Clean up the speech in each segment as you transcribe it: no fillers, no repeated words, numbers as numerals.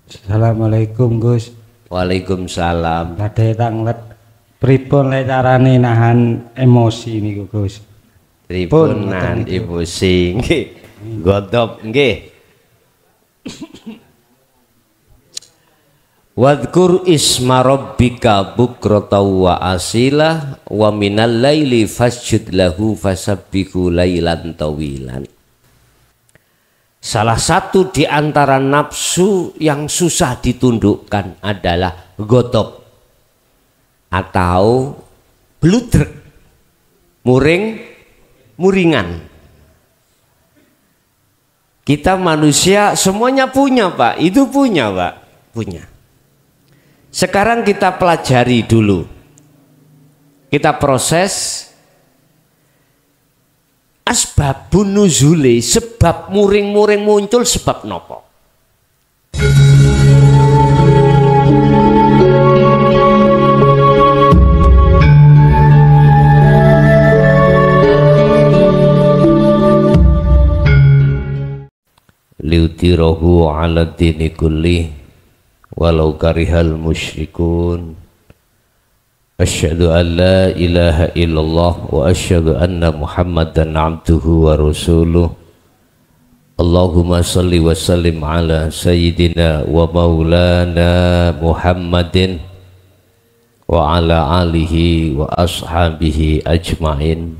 Assalamualaikum Gus. Waalaikumsalam. Badhe tanglet pripun le carane nahan emosi niku Gus? Pripun nahan emosi nggih. Godhop nggih. Wadhkur isma rabbika bukrata wa asila wa minal laili fasjud lahu fasabbihu lailan tawilan. Salah satu di antara nafsu yang susah ditundukkan adalah godop atau bludrek, muringan. Kita manusia semuanya punya Pak, itu punya Pak, punya. Sekarang kita pelajari dulu, kita proses asbabun nuzuli, sebab muring-muring muncul sebab nopo. Liutirahu ala dini kulli walau karihal musyrikun. Asyhadu an la ilaha illallah wa asyhadu anna Muhammadan abduhu wa rasuluh. Allahumma salli wa sallim ala sayyidina wa maulana Muhammadin wa ala alihi wa ashabihi ajmain.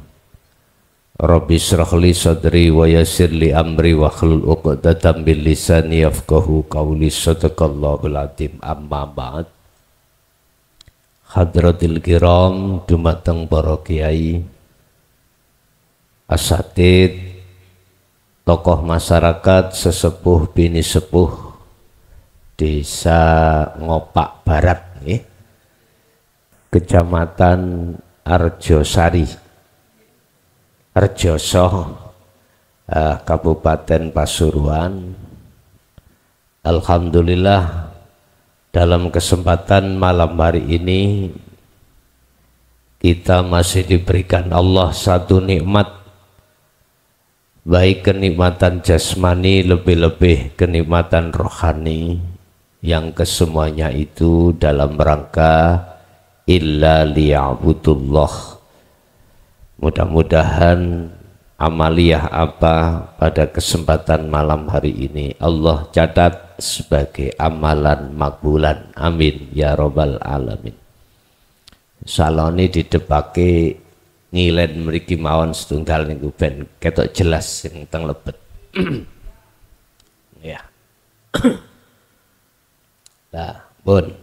Rabbi shrah li sadri wa yassir li amri wa hlul 'uqdatam min lisani yafqahu qawli. Sadaqallahul azim. Amma ba'd. Hadratil kiram, dumateng para kiai, asatid, tokoh masyarakat, sesepuh bini sepuh Desa Ngopak Barat nih, Kecamatan Arjosari, Arjoso, Kabupaten Pasuruan. Alhamdulillah, dalam kesempatan malam hari ini kita masih diberikan Allah satu nikmat, baik kenikmatan jasmani, lebih-lebih kenikmatan rohani, yang kesemuanya itu dalam rangka illa liya'budullah. Mudah-mudahan amaliyah apa pada kesempatan malam hari ini Allah catat sebagai amalan makbulan. Amin ya robbal alamin. Saloni didepake ngilen mriki mawon setunggal niku ben ketok jelas sing teng lebet. Ya. Nah, pun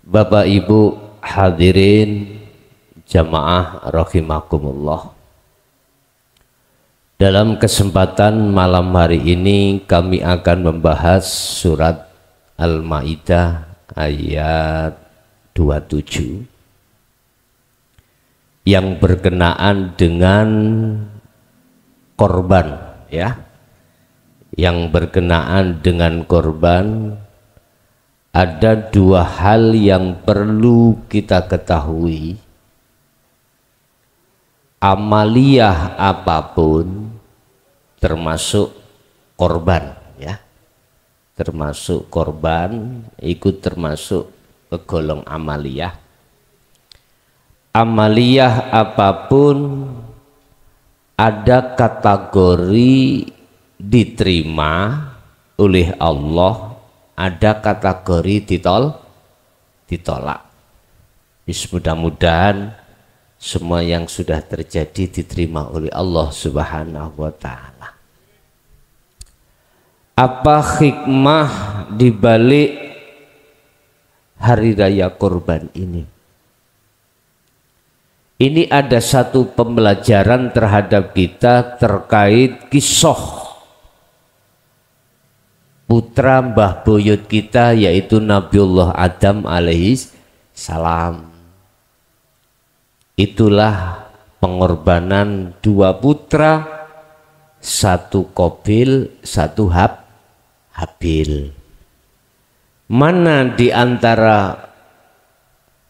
Bapak Ibu hadirin jamaah rahimakumullah. Dalam kesempatan malam hari ini kami akan membahas surat Al-Maidah ayat 27 yang berkenaan dengan korban, ya. Yang berkenaan dengan korban, ada dua hal yang perlu kita ketahui. Amaliyah apapun termasuk korban, ya, termasuk korban, ikut termasuk kegolong amaliyah. Amaliyah apapun ada kategori diterima oleh Allah, ada kategori ditolak. Mudah-mudahan semua yang sudah terjadi diterima oleh Allah Subhanahu wa ta'ala. Apa hikmah dibalik hari raya kurban ini? Ini ada satu pembelajaran terhadap kita terkait kisah putra mbah buyut kita, yaitu Nabiullah Adam alaihis salam. Itulah pengorbanan dua putra, satu Qabil, satu Habil. Mana di antara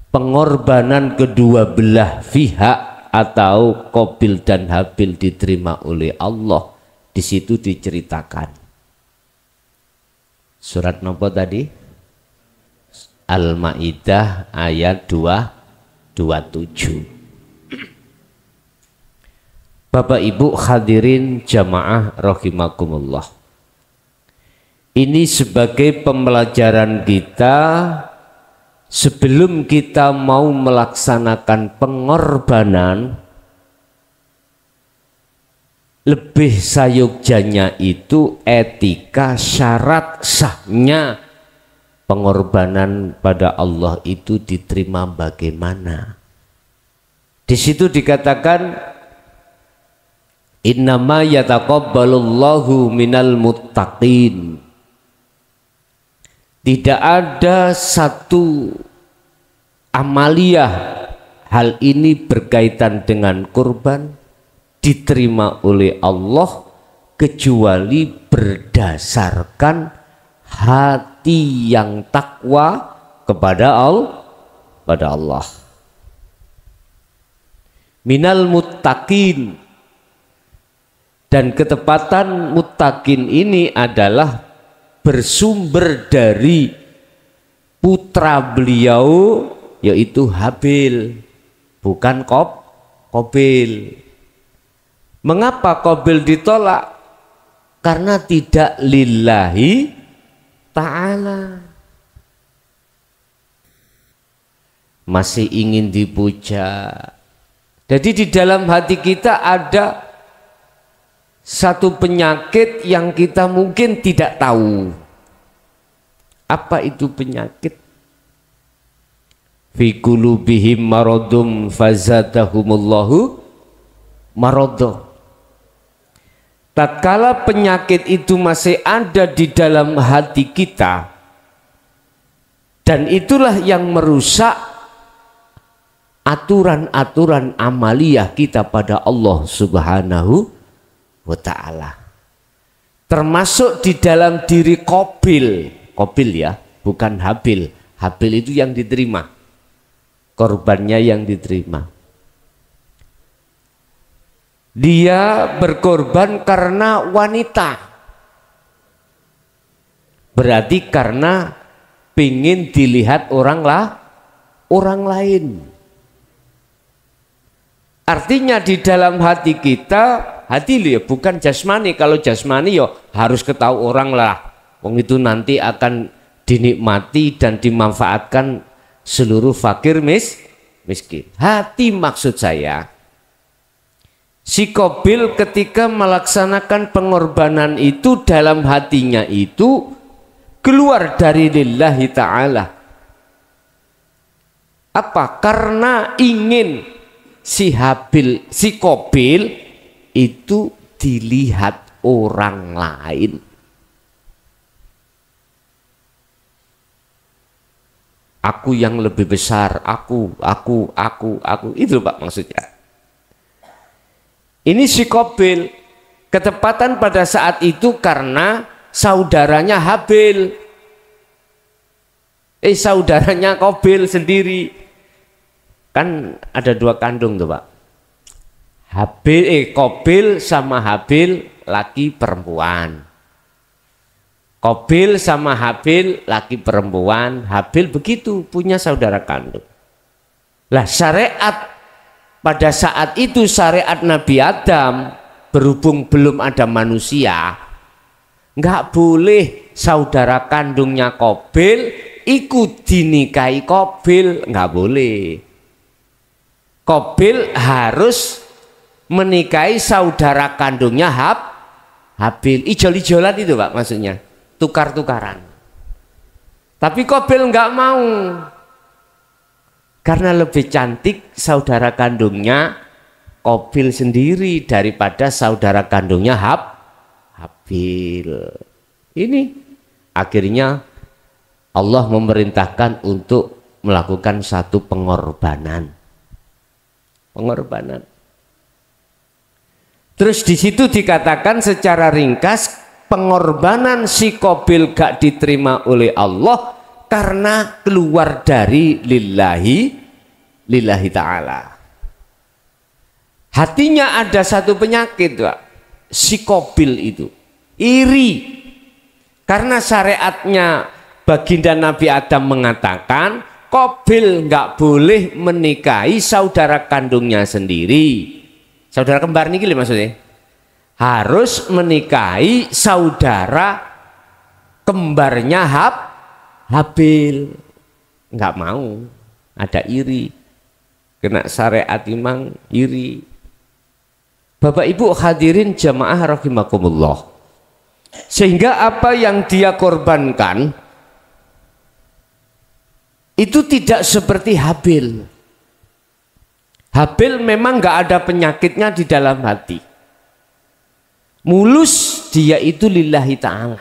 pengorbanan kedua belah pihak atau Qabil dan Habil diterima oleh Allah? Di situ diceritakan Surat nopo tadi? Al-Maidah ayat 27. Bapak Ibu hadirin jamaah rahimakumullah. Ini sebagai pembelajaran kita sebelum kita mau melaksanakan pengorbanan. Lebih sayugjanya itu etika syarat sahnya pengorbanan pada Allah itu diterima bagaimana. Di situ dikatakan innama yataqabbalullahu minal muttaqin. Tidak ada satu amaliyah hal ini berkaitan dengan kurban diterima oleh Allah kecuali berdasarkan hati yang takwa kepada Allah. Minal muttaqin, dan ketepatan muttaqin ini adalah bersumber dari putra beliau yaitu Habil, bukan Qabil. Mengapa Qabil ditolak? Karena tidak lillahi ta'ala. Masih ingin dipuja. Jadi di dalam hati kita ada satu penyakit yang kita mungkin tidak tahu. Apa itu penyakit? Fi qulubihim maradum fazadahumullahu maradha. Tatkala penyakit itu masih ada di dalam hati kita, dan itulah yang merusak aturan-aturan amaliyah kita pada Allah Subhanahu wa ta'ala. Termasuk di dalam diri Qabil ya, bukan Habil. Habil itu yang diterima, korbannya yang diterima. Dia berkorban karena wanita, berarti karena ingin dilihat orang lain. Artinya di dalam hati kita, hati ya bukan jasmani. Kalau jasmani yo harus ketahui orang lah. Wong itu nanti akan dinikmati dan dimanfaatkan seluruh fakir miskin. Hati maksud saya. Si Qabil ketika melaksanakan pengorbanan itu dalam hatinya itu keluar dari lillahi ta'ala. Apa? Karena ingin si Qabil itu dilihat orang lain. Aku yang lebih besar, aku. Itu Pak maksudnya. Ini si Qabil ketepatan pada saat itu karena saudaranya Habil, saudaranya Qabil sendiri, kan ada dua kandung tuh Pak. Qabil sama Habil laki perempuan. Qabil sama Habil laki perempuan. Habil begitu punya saudara kandung. Lah syariat pada saat itu syariat Nabi Adam, berhubung belum ada manusia, nggak boleh saudara kandungnya Qabil ikut dinikahi Qabil, nggak boleh. Qabil harus menikahi saudara kandungnya Habil. Ijol-ijolan itu Pak maksudnya, tukar-tukaran. Tapi Qabil nggak mau. Karena lebih cantik saudara kandungnya Qabil sendiri daripada saudara kandungnya Habil. Ini akhirnya Allah memerintahkan untuk melakukan satu pengorbanan. Terus di situ dikatakan secara ringkas pengorbanan si Qabil gak diterima oleh Allah karena keluar dari lillahi ta'ala. Hatinya ada satu penyakit Pak. Si Qabil itu iri Karena syariatnya baginda Nabi Adam mengatakan Qabil nggak boleh menikahi saudara kandungnya sendiri. Saudara kembar niki maksudnya. Harus menikahi saudara kembarnya Habil. Nggak mau, ada iri. Kena syariat imang iri. Bapak Ibu hadirin jamaah rahimakumullah. Sehingga apa yang dia korbankan itu tidak seperti Habil. Habil memang nggak ada penyakitnya di dalam hati. Mulus dia itu lillahi ta'ala.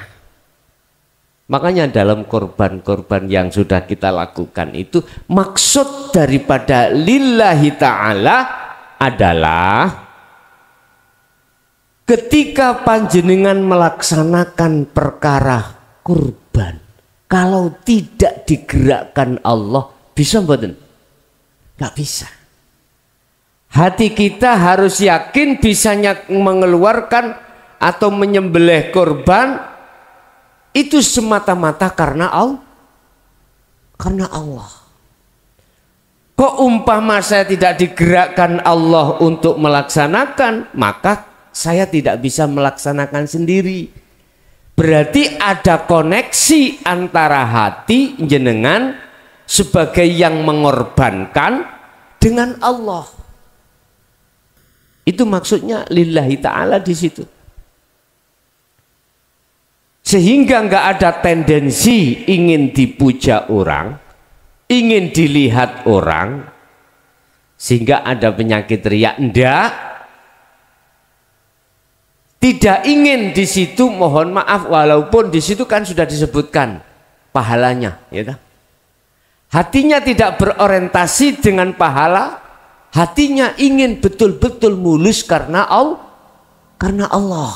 Makanya dalam korban-korban yang sudah kita lakukan itu maksud daripada lillahi ta'ala adalah ketika panjenengan melaksanakan perkara kurban, kalau tidak digerakkan Allah, bisa mboten? Nggak bisa. Hati kita harus yakin bisanya mengeluarkan atau menyembelih kurban itu semata-mata karena Allah. Karena Allah. Kok umpama saya tidak digerakkan Allah untuk melaksanakan, maka saya tidak bisa melaksanakan sendiri. Berarti ada koneksi antara hati jenengan sebagai yang mengorbankan dengan Allah. Itu maksudnya lillahi ta'ala di situ. Sehingga nggak ada tendensi ingin dipuja orang, ingin dilihat orang, sehingga ada penyakit riya. Ndak. Tidak ingin di situ, mohon maaf, walaupun di situ kan sudah disebutkan pahalanya, ya. Hatinya tidak berorientasi dengan pahala, hatinya ingin betul-betul mulus karena Allah, karena Allah,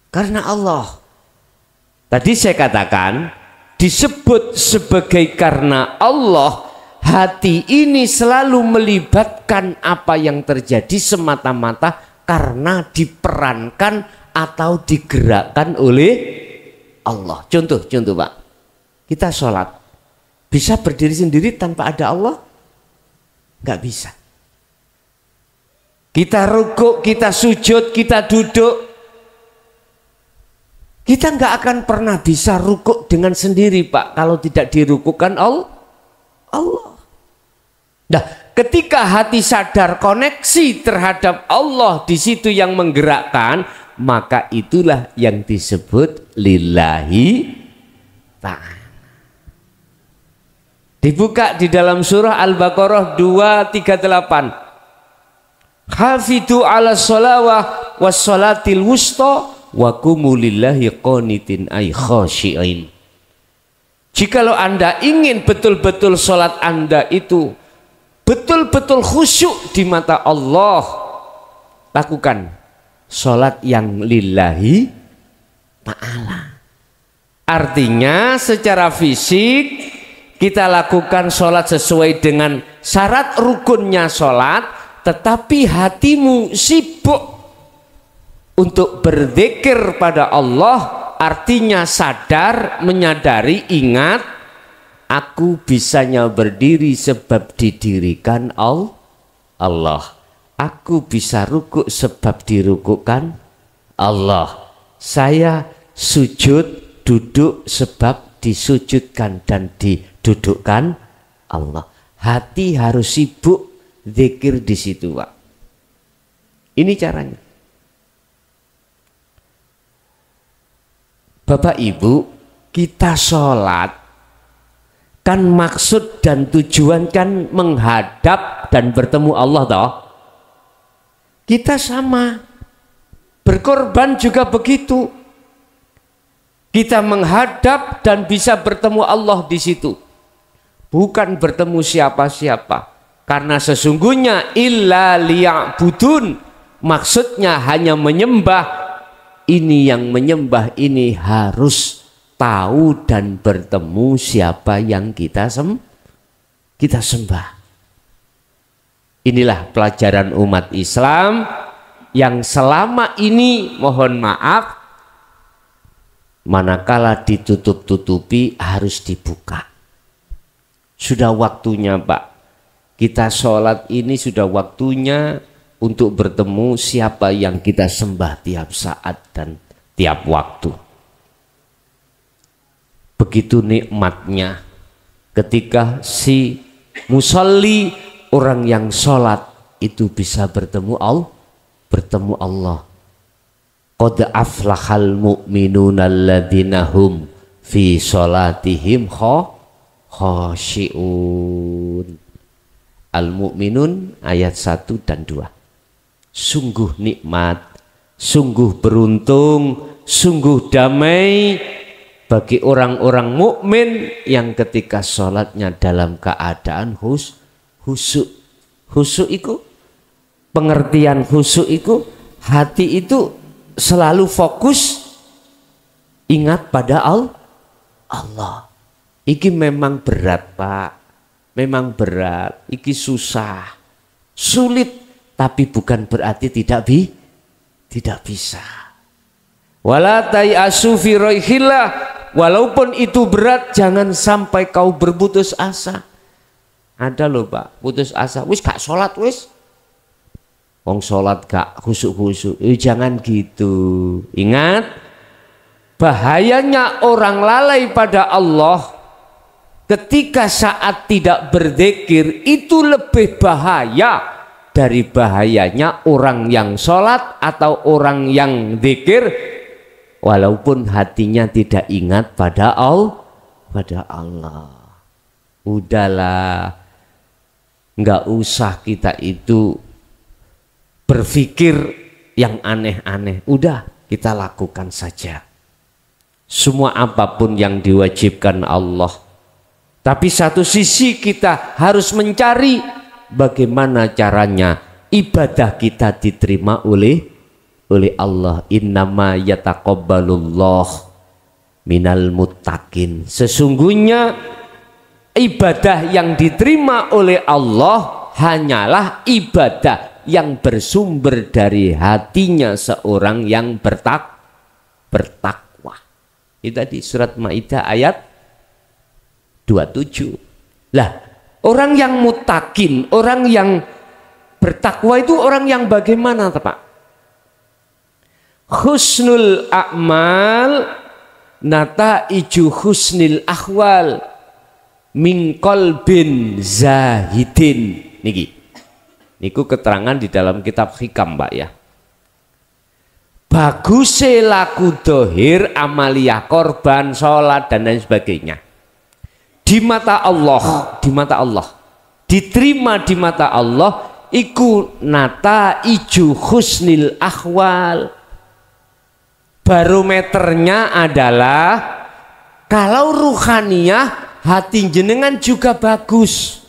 karena Allah. Tadi saya katakan disebut sebagai karena Allah. Hati ini selalu melibatkan apa yang terjadi semata-mata karena diperankan atau digerakkan oleh Allah. Contoh Pak, kita sholat bisa berdiri sendiri tanpa ada Allah? Nggak bisa. Kita rukuk, kita sujud, kita duduk, kita nggak akan pernah bisa rukuk dengan sendiri Pak kalau tidak dirukukkan Allah. Nah, ketika hati sadar koneksi terhadap Allah di situ yang menggerakkan, maka itulah yang disebut lillahi ta'ala. Dibuka di dalam surah Al-Baqarah 238. Hafidhu ala sholawah was sholatil wusta wa qumu lillahi qanitin ay khashi'in. Jikalau Anda ingin betul-betul sholat Anda itu betul-betul khusyuk di mata Allah, lakukan sholat yang lillahi ta'ala. Artinya secara fisik kita lakukan sholat sesuai dengan syarat rukunnya sholat, tetapi hatimu sibuk untuk berzikir pada Allah. Artinya sadar, menyadari, ingat, aku bisanya berdiri sebab didirikan Allah. Aku bisa rukuk sebab dirukukkan Allah. Saya sujud, duduk sebab disujudkan dan didudukkan Allah. Hati harus sibuk zikir di situ, Pak. Ini caranya. Bapak Ibu, kita sholat kan maksud dan tujuan kan menghadap dan bertemu Allah toh. Kita sama, berkorban juga begitu. Kita menghadap dan bisa bertemu Allah di situ. Bukan bertemu siapa-siapa. Karena sesungguhnya illa liya'budun, maksudnya hanya menyembah. Ini yang menyembah ini harus tahu dan bertemu siapa yang kita sembah. Inilah pelajaran umat Islam yang selama ini mohon maaf manakala ditutup-tutupi harus dibuka. Sudah waktunya Pak, kita sholat ini sudah waktunya untuk bertemu siapa yang kita sembah tiap saat dan tiap waktu. Begitu nikmatnya ketika si musalli, orang yang sholat itu bisa bertemu Allah. Qad aflahal mu'minuna alladzina hum fi sholatihim khashi'un. Al-Mu'minun ayat 1 dan 2. Sungguh nikmat, sungguh beruntung, sungguh damai bagi orang-orang mukmin yang ketika sholatnya dalam keadaan khusyuk. Khusyuk itu, pengertian khusyuk itu, hati itu selalu fokus ingat pada Allah. Iki memang berat Pak, memang berat, iki susah, sulit, tapi bukan berarti tidak bisa. Wala tayasu fi roihillah, walaupun itu berat jangan sampai kau berputus asa. Ada loh Pak, putus asa, wis gak sholat wis. Wong sholat gak khusyuk-khusyuk, jangan gitu. Ingat, bahayanya orang lalai pada Allah ketika saat tidak berzikir itu lebih bahaya dari bahayanya orang yang sholat atau orang yang zikir walaupun hatinya tidak ingat pada Allah. Udahlah, nggak usah kita itu berpikir yang aneh-aneh, udah kita lakukan saja semua apapun yang diwajibkan Allah. Tapi satu sisi kita harus mencari bagaimana caranya ibadah kita diterima oleh Allah. Innama yataqabbalullah minal muttaqin. Sesungguhnya ibadah yang diterima oleh Allah hanyalah ibadah yang bersumber dari hatinya seorang yang bertakwa. Itu tadi surat Maidah ayat 27. Lah, orang yang muttaqin, orang yang bertakwa itu orang yang bagaimana Pak? Husnul a'mal nataiju husnil ahwal min qalbin zahidin. Niku keterangan di dalam kitab Hikam Pak ya. Baguse laku dohir, amaliyah, korban, sholat dan lain sebagainya di mata Allah, diterima di mata Allah, iku nata iju husnil ahwal. Barometernya adalah kalau ruhaniyah hati jenengan juga bagus.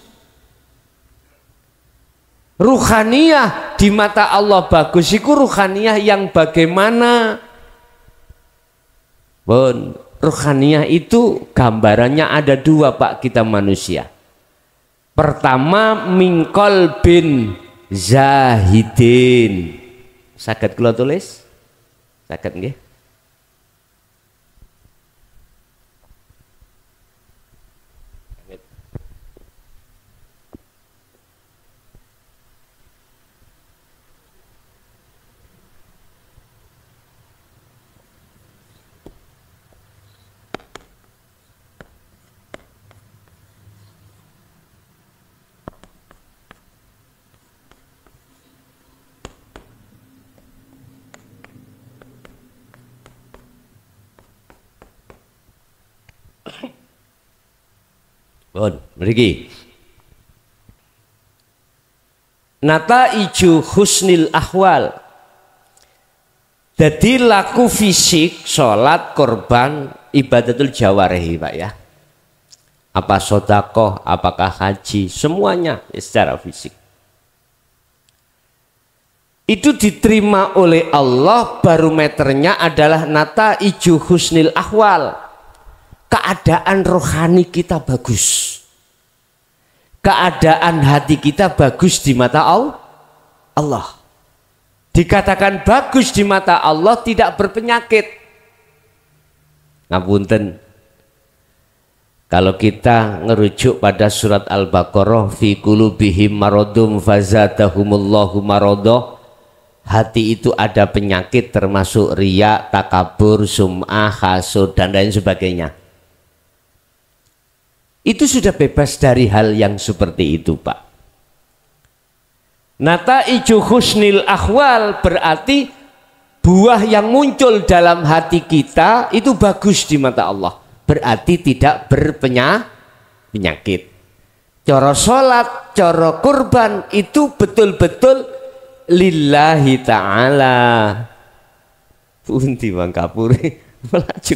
Ruhaniyah di mata Allah bagus, iku ruhaniyah yang bagaimana? Bon, ruhaniyah itu gambarannya ada dua Pak kita manusia. Pertama mingkol bin zahidin. Saged kula tulis? Saged nggih? Bon, mriki. Nataiju husnil ahwal. Jadi laku fisik, sholat, korban, ibadatul jawarih Pak ya. Apa sodakoh, apakah haji, semuanya secara fisik. Itu diterima oleh Allah, barometernya adalah nataiju husnil ahwal. Keadaan rohani kita bagus, keadaan hati kita bagus di mata Allah. Dikatakan bagus di mata Allah tidak berpenyakit. Ngapunten, kalau kita ngerujuk pada surat Al-Baqarah, fi qulubihim maradum fazadahumullahu maradah, hati itu ada penyakit termasuk riya, takabur, sum'ah, hasud dan lain sebagainya. Itu sudah bebas dari hal yang seperti itu, Pak. Nata'iju husnil akhwal berarti buah yang muncul dalam hati kita itu bagus di mata Allah, berarti tidak berpenyakit. Cara salat, cara kurban itu betul-betul lillahi ta'ala. Pundi Bang Kapuri melaju.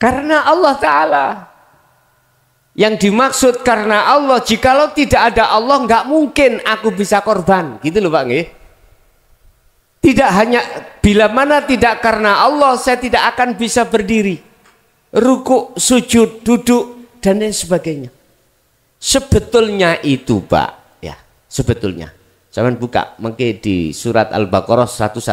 Karena Allah Ta'ala. Yang dimaksud karena Allah, jikalau tidak ada Allah nggak mungkin aku bisa korban, gitu loh Pak nggih. Tidak hanya bila mana tidak karena Allah saya tidak akan bisa berdiri, ruku, sujud, duduk dan lain sebagainya. Sebetulnya itu Pak, ya sebetulnya. Jangan buka mungkin di surat Al-Baqarah 115.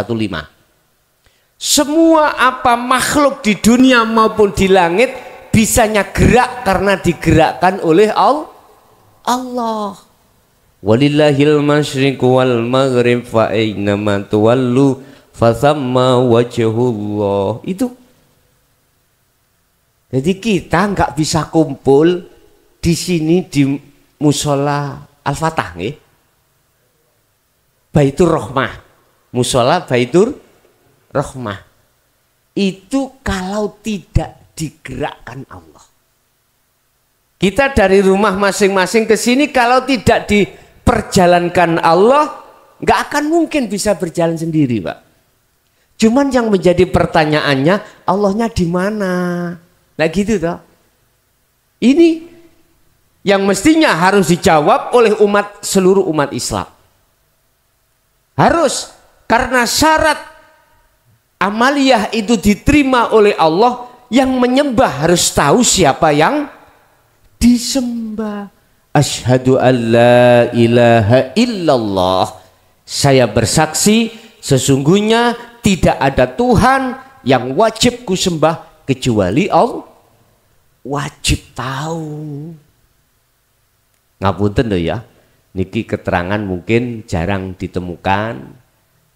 Semua apa makhluk di dunia maupun di langit bisanya gerak karena digerakkan oleh Allah. Walillahil masyriqu wal maghrib fa aynama tuwallu fathamma wajhullah. Itu. Jadi kita nggak bisa kumpul di sini di musola Al-Fatah nggih. Baitur Rahmah. Musola Baitur Rahmah. Itu kalau tidak digerakkan Allah. Kita dari rumah masing-masing ke sini kalau tidak diperjalankan Allah, nggak akan mungkin bisa berjalan sendiri, Pak. Cuman yang menjadi pertanyaannya, Allahnya di mana? Nah gitu toh. Ini yang mestinya harus dijawab oleh seluruh umat Islam. Harus, karena syarat amaliyah itu diterima oleh Allah. Yang menyembah harus tahu siapa yang disembah. Asyhadu an la ilaha illallah. Saya bersaksi sesungguhnya tidak ada Tuhan yang wajib kusembah kecuali Allah. Wajib tahu. Ngapunten lho ya. Niki keterangan mungkin jarang ditemukan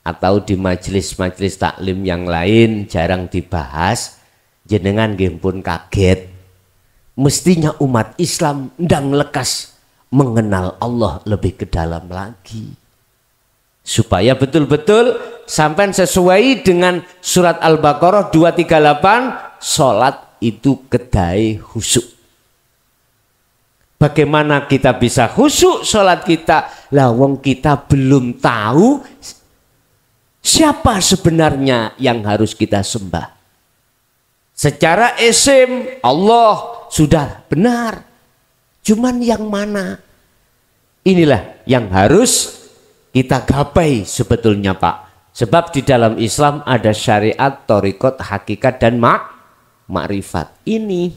atau di majelis-majelis taklim yang lain jarang dibahas. Jenengan nggih pun kaget. Mestinya umat Islam ndang lekas mengenal Allah lebih ke dalam lagi. Supaya betul-betul sampai sesuai dengan surat Al-Baqarah 238, salat itu kedai khusyuk. Bagaimana kita bisa khusyuk salat kita? Lah wong kita belum tahu siapa sebenarnya yang harus kita sembah. Secara isim Allah sudah benar. Cuman yang mana? Inilah yang harus kita gapai sebetulnya Pak. Sebab di dalam Islam ada syariat, thariqat, hakikat dan makrifat. Ini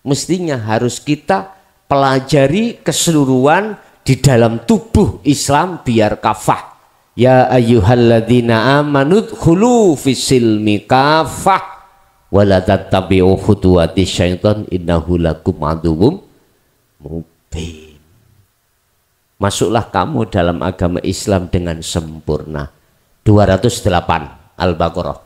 mestinya harus kita pelajari keseluruhan di dalam tubuh Islam biar kafah. Ya ayyuhalladzina amanu dkhulu fis-silmi kafah. Wala tattabi'u khutuwati syaitan innahu lakum aduwwum mubin. Masuklah kamu dalam agama Islam dengan sempurna. 208 Al-Baqarah.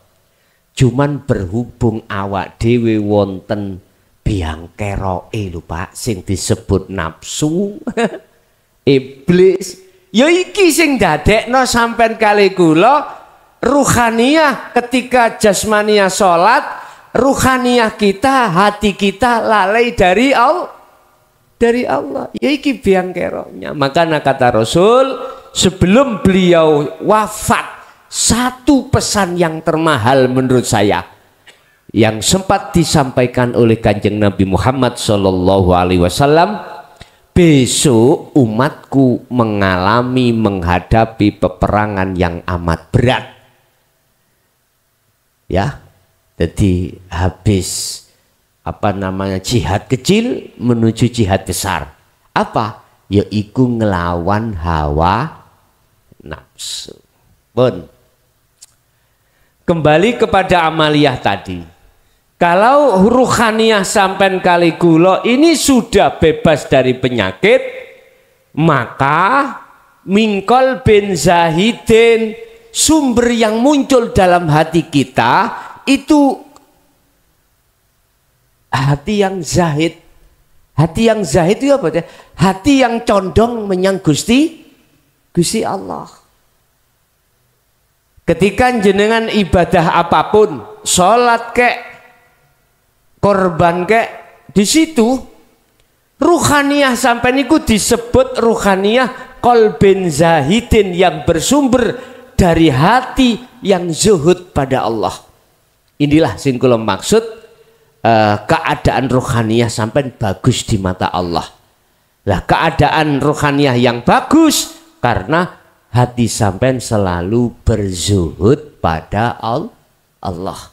Cuman berhubung awak dhewe wonten biang keroke lho Pak sing disebut nafsu iblis. Ya iki sing dadekno sampean kali kula ruhaniyah ketika jasmaniah salat, ruhaniyah kita, hati kita lalai dari Allah. Dari Allah. Ya iki biang keroknya. Makanya kata Rasul, sebelum beliau wafat, satu pesan yang termahal menurut saya yang sempat disampaikan oleh Kanjeng Nabi Muhammad SAW, besok umatku menghadapi peperangan yang amat berat. Ya, jadi habis jihad kecil menuju jihad besar. Apa? yaiku ngelawan hawa nafsu. Pun kembali kepada amaliyah tadi. Kalau ruhaniyah sampean kali kula ini sudah bebas dari penyakit, maka mingkol bin zahidin, sumber yang muncul dalam hati kita itu hati yang zahid. Hati yang zahid itu apa? Hati yang condong menyang Gusti Allah. Ketika jenengan ibadah apapun, sholat kek, korban kek, di situ ruhaniyah sampai niku disebut ruhaniyah qalbin zahidin, yang bersumber dari hati yang zuhud pada Allah. Inilah sing kula maksud keadaan ruhaniyah sampai bagus di mata Allah. Lah keadaan ruhaniyah yang bagus karena hati sampean selalu berzuhud pada Allah.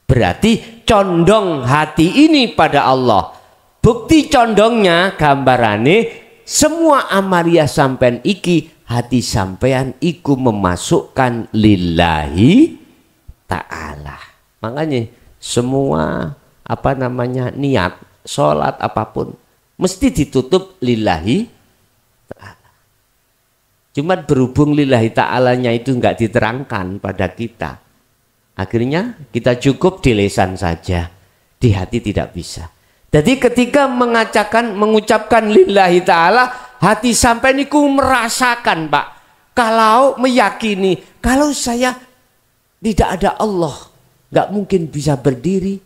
Berarti condong hati ini pada Allah. Bukti condongnya gambarane semua amaliyah sampean iki, hati sampean iku memasukkan lillahi ta'ala. Makanya semua niat sholat apapun mesti ditutup lillahi ta'ala. Cuma berhubung lillahi ta'alanya itu enggak diterangkan pada kita, akhirnya kita cukup di lisan saja, di hati tidak bisa. Jadi ketika mengucapkan lillahi ta'ala, hati sampai niku merasakan, Pak, kalau meyakini kalau saya tidak ada Allah, enggak mungkin bisa berdiri,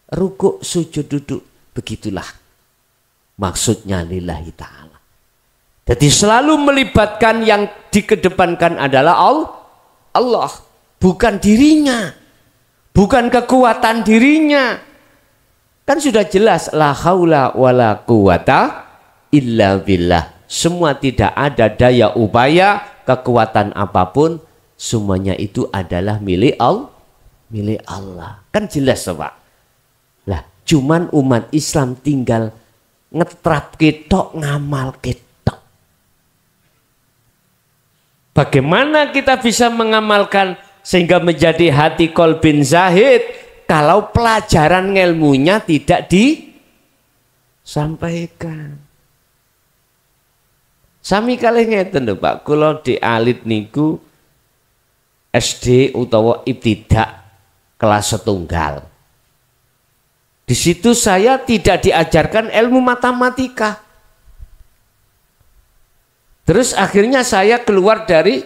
rukuk, sujud, duduk. Begitulah maksudnya lillahi ta'ala. Jadi selalu melibatkan yang dikedepankan adalah Allah, bukan dirinya, bukan kekuatan dirinya. Kan sudah jelas la haula wala quwata illa billah. Semua tidak ada daya upaya kekuatan apapun, semuanya itu adalah milik Allah. Kan jelas, Pak. Lah, cuman umat Islam tinggal ngetrap ketok, ngamal ketok. Bagaimana kita bisa mengamalkan sehingga menjadi hati qalbin zahid kalau pelajaran ilmunya tidak disampaikan? Sami kalih ngeten lho, Pak, kula di alit niku SD utawa ibtidak kelas setunggal. Di situ saya tidak diajarkan ilmu matematika. Terus akhirnya saya keluar dari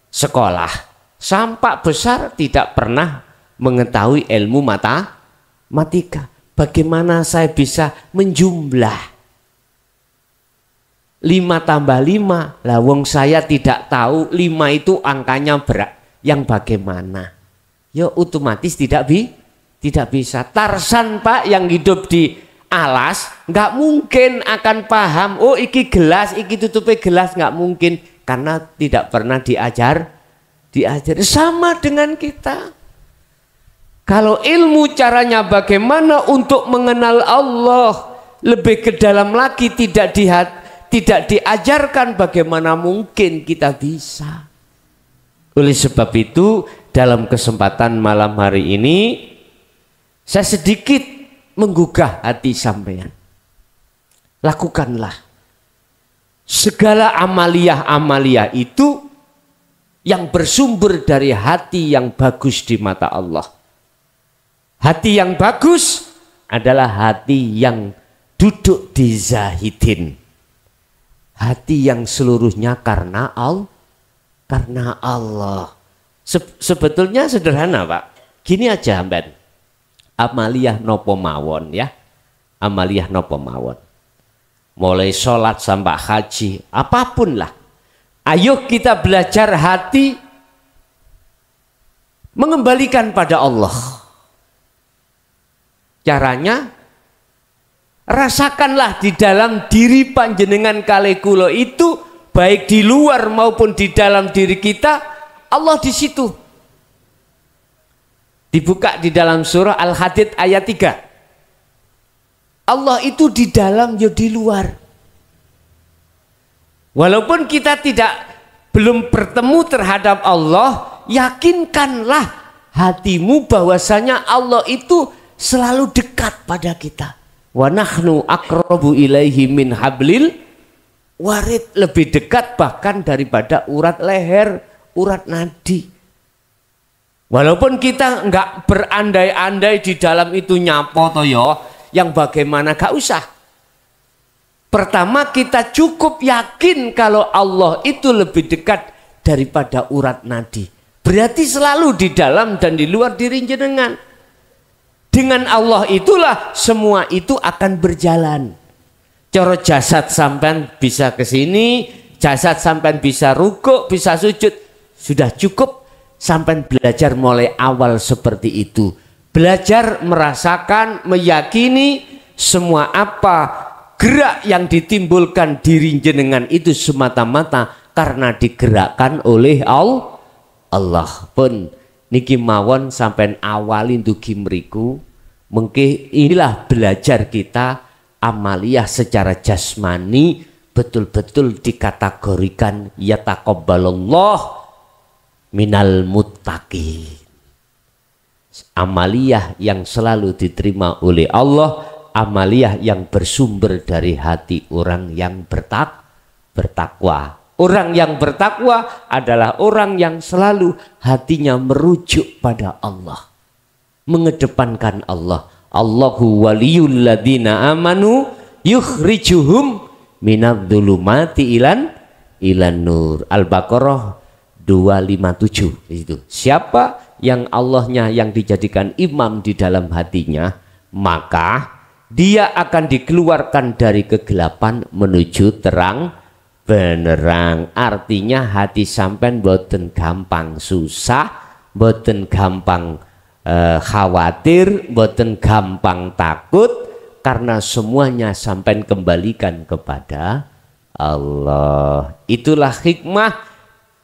sekolah. Sampai besar tidak pernah mengetahui ilmu matematika. Bagaimana saya bisa menjumlah 5 tambah 5? Lah wong saya tidak tahu 5 itu angkanya yang bagaimana. Ya otomatis tidak bisa. Tarsan, Pak, yang hidup di alas nggak mungkin akan paham, oh iki gelas, iki tutupi gelas, nggak mungkin, karena tidak pernah diajar. Sama dengan kita. Kalau ilmu caranya bagaimana untuk mengenal Allah lebih ke dalam lagi tidak diajarkan, bagaimana mungkin kita bisa. Oleh sebab itu dalam kesempatan malam hari ini saya sedikit menggugah hati sampean. Lakukanlah segala amaliyah itu yang bersumber dari hati yang bagus di mata Allah. Hati yang bagus adalah hati yang duduk di zahidin. Hati yang seluruhnya karena Allah. Sebetulnya sederhana, Pak. Gini aja, Mbak. Amaliyah nopo mawon, ya. Amaliyah nopo mawon. Mulai sholat sampai haji, apapun lah. Ayo kita belajar hati mengembalikan pada Allah. Caranya, rasakanlah di dalam diri panjenengan kalih kula itu, baik di luar maupun di dalam diri kita, Allah di situ. Dibuka di dalam surah Al-Hadid ayat 3. Allah itu di dalam, ya di luar. Walaupun kita belum bertemu terhadap Allah, yakinkanlah hatimu bahwasanya Allah itu selalu dekat pada kita. Wa nahnu aqrabu ilaihi min hablil warid, lebih dekat bahkan daripada urat leher, urat nadi. Walaupun kita nggak berandai-andai di dalam itu nyapo toyo, yang bagaimana gak usah. Pertama kita cukup yakin kalau Allah itu lebih dekat daripada urat nadi. Berarti selalu di dalam dan di luar diri jenengan. Dengan Allah itulah semua itu akan berjalan. Coro jasad sampean bisa ke sini, jasad sampean bisa rukuk, bisa sujud. Sudah cukup sampean belajar mulai awal seperti itu. Belajar merasakan, meyakini semua apa gerak yang ditimbulkan diri jenengan itu semata-mata karena digerakkan oleh Allah. Pun niki mawon sampean awalin dugi mriku, mengke inilah belajar kita amaliyah secara jasmani betul-betul dikategorikan yataqabbalallah minal muttaqin. Amaliyah yang selalu diterima oleh Allah, amaliyah yang bersumber dari hati orang yang bertakwa. Orang yang bertakwa adalah orang yang selalu hatinya merujuk pada Allah, mengedepankan Allah. Allahu waliyul ladina amanu yukhrijuhum minadh-dhulumati ilan nur. Al-Baqarah 257 itu. Siapa yang Allahnya yang dijadikan imam di dalam hatinya, maka dia akan dikeluarkan dari kegelapan menuju terang benerang. Artinya hati sampean boten gampang susah, boten gampang khawatir, boten gampang takut, karena semuanya sampean kembalikan kepada Allah. Itulah hikmah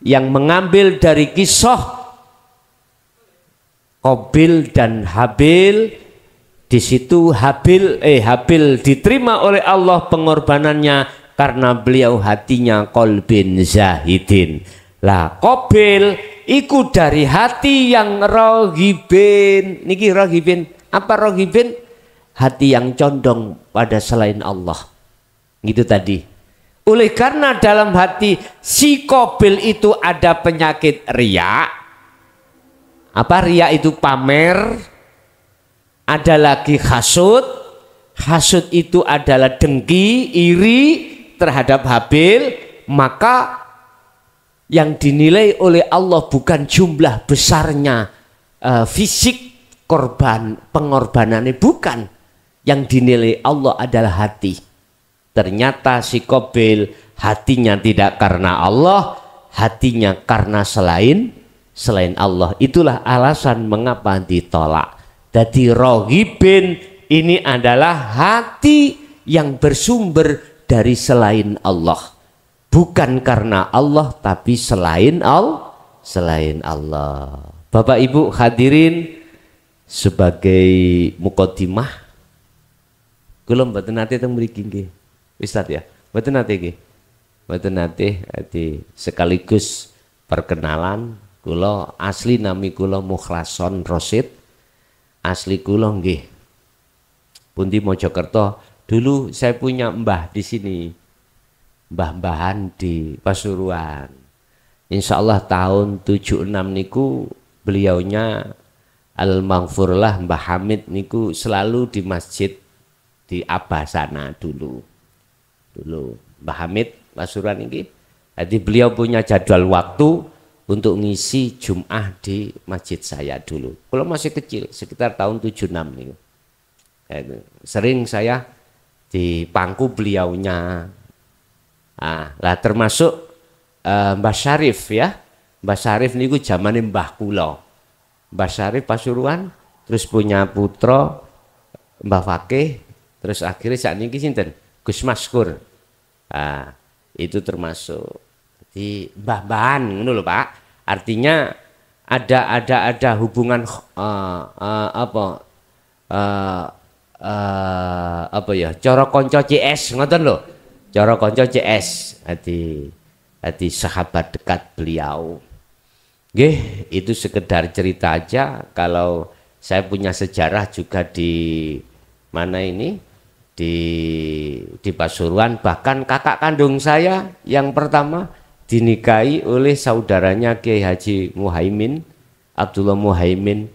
yang mengambil dari kisah Qabil dan Habil. Di situ Habil diterima oleh Allah pengorbanannya karena beliau hatinya qalbin zahidin. Lah Qabil iku dari hati yang rohibin. Niki rohibin, apa rohibin? Hati yang condong pada selain Allah. Gitu tadi. Oleh karena dalam hati si Qabil itu ada penyakit riya. Apa riya itu? Pamer. Ada lagi hasud. Hasud itu adalah dengki, iri terhadap Habil. Maka yang dinilai oleh Allah bukan jumlah besarnya fisik pengorbanannya, bukan. Yang dinilai Allah adalah hati. Ternyata si Qabil hatinya tidak karena Allah, hatinya karena selain Allah. Itulah alasan mengapa ditolak. Jadi rohibin ini adalah hati yang bersumber dari selain Allah, bukan karena Allah tapi selain Allah. Bapak Ibu hadirin, sebagai muqaddimah kula mboten nate teng mriki nggih Ustaz ya, mboten nate nggih, mboten nate sekaligus perkenalan. Kula asli nami kula Mukhlason Rosid, asli kula nggih pundi Mojokerto. Dulu saya punya mbah di sini, mbah-mbahan di Pasuruan. Insya Allah tahun 76 niku beliaunya Al-Maghfurlah Mbah Hamid niku selalu di masjid di Abasana dulu Mbah Hamid Pasuruan ini. Jadi beliau punya jadwal waktu untuk ngisi Jum'ah di masjid saya dulu. Kalau masih kecil, sekitar tahun 76 nih. Sering saya di pangku beliaunya. Lah termasuk Mbah Syarif ya. Mbah Syarif niku zamane Mbah kula. Mbah Syarif Pasuruan, terus punya putra Mbah Fakih, terus akhirnya saat ini sinten? Gus Maskur. Itu termasuk di mbah-mbahan ngono lho Pak. Artinya ada hubungan apa ya? Cara kanca CS ngoten lho. cara kanca CS, hati sahabat dekat beliau. Nggih, itu sekedar cerita aja. Kalau saya punya sejarah juga di mana ini, di Pasuruan, bahkan kakak kandung saya yang pertama dinikahi oleh saudaranya Kiai Haji Muhaimin, Abdullah Muhaimin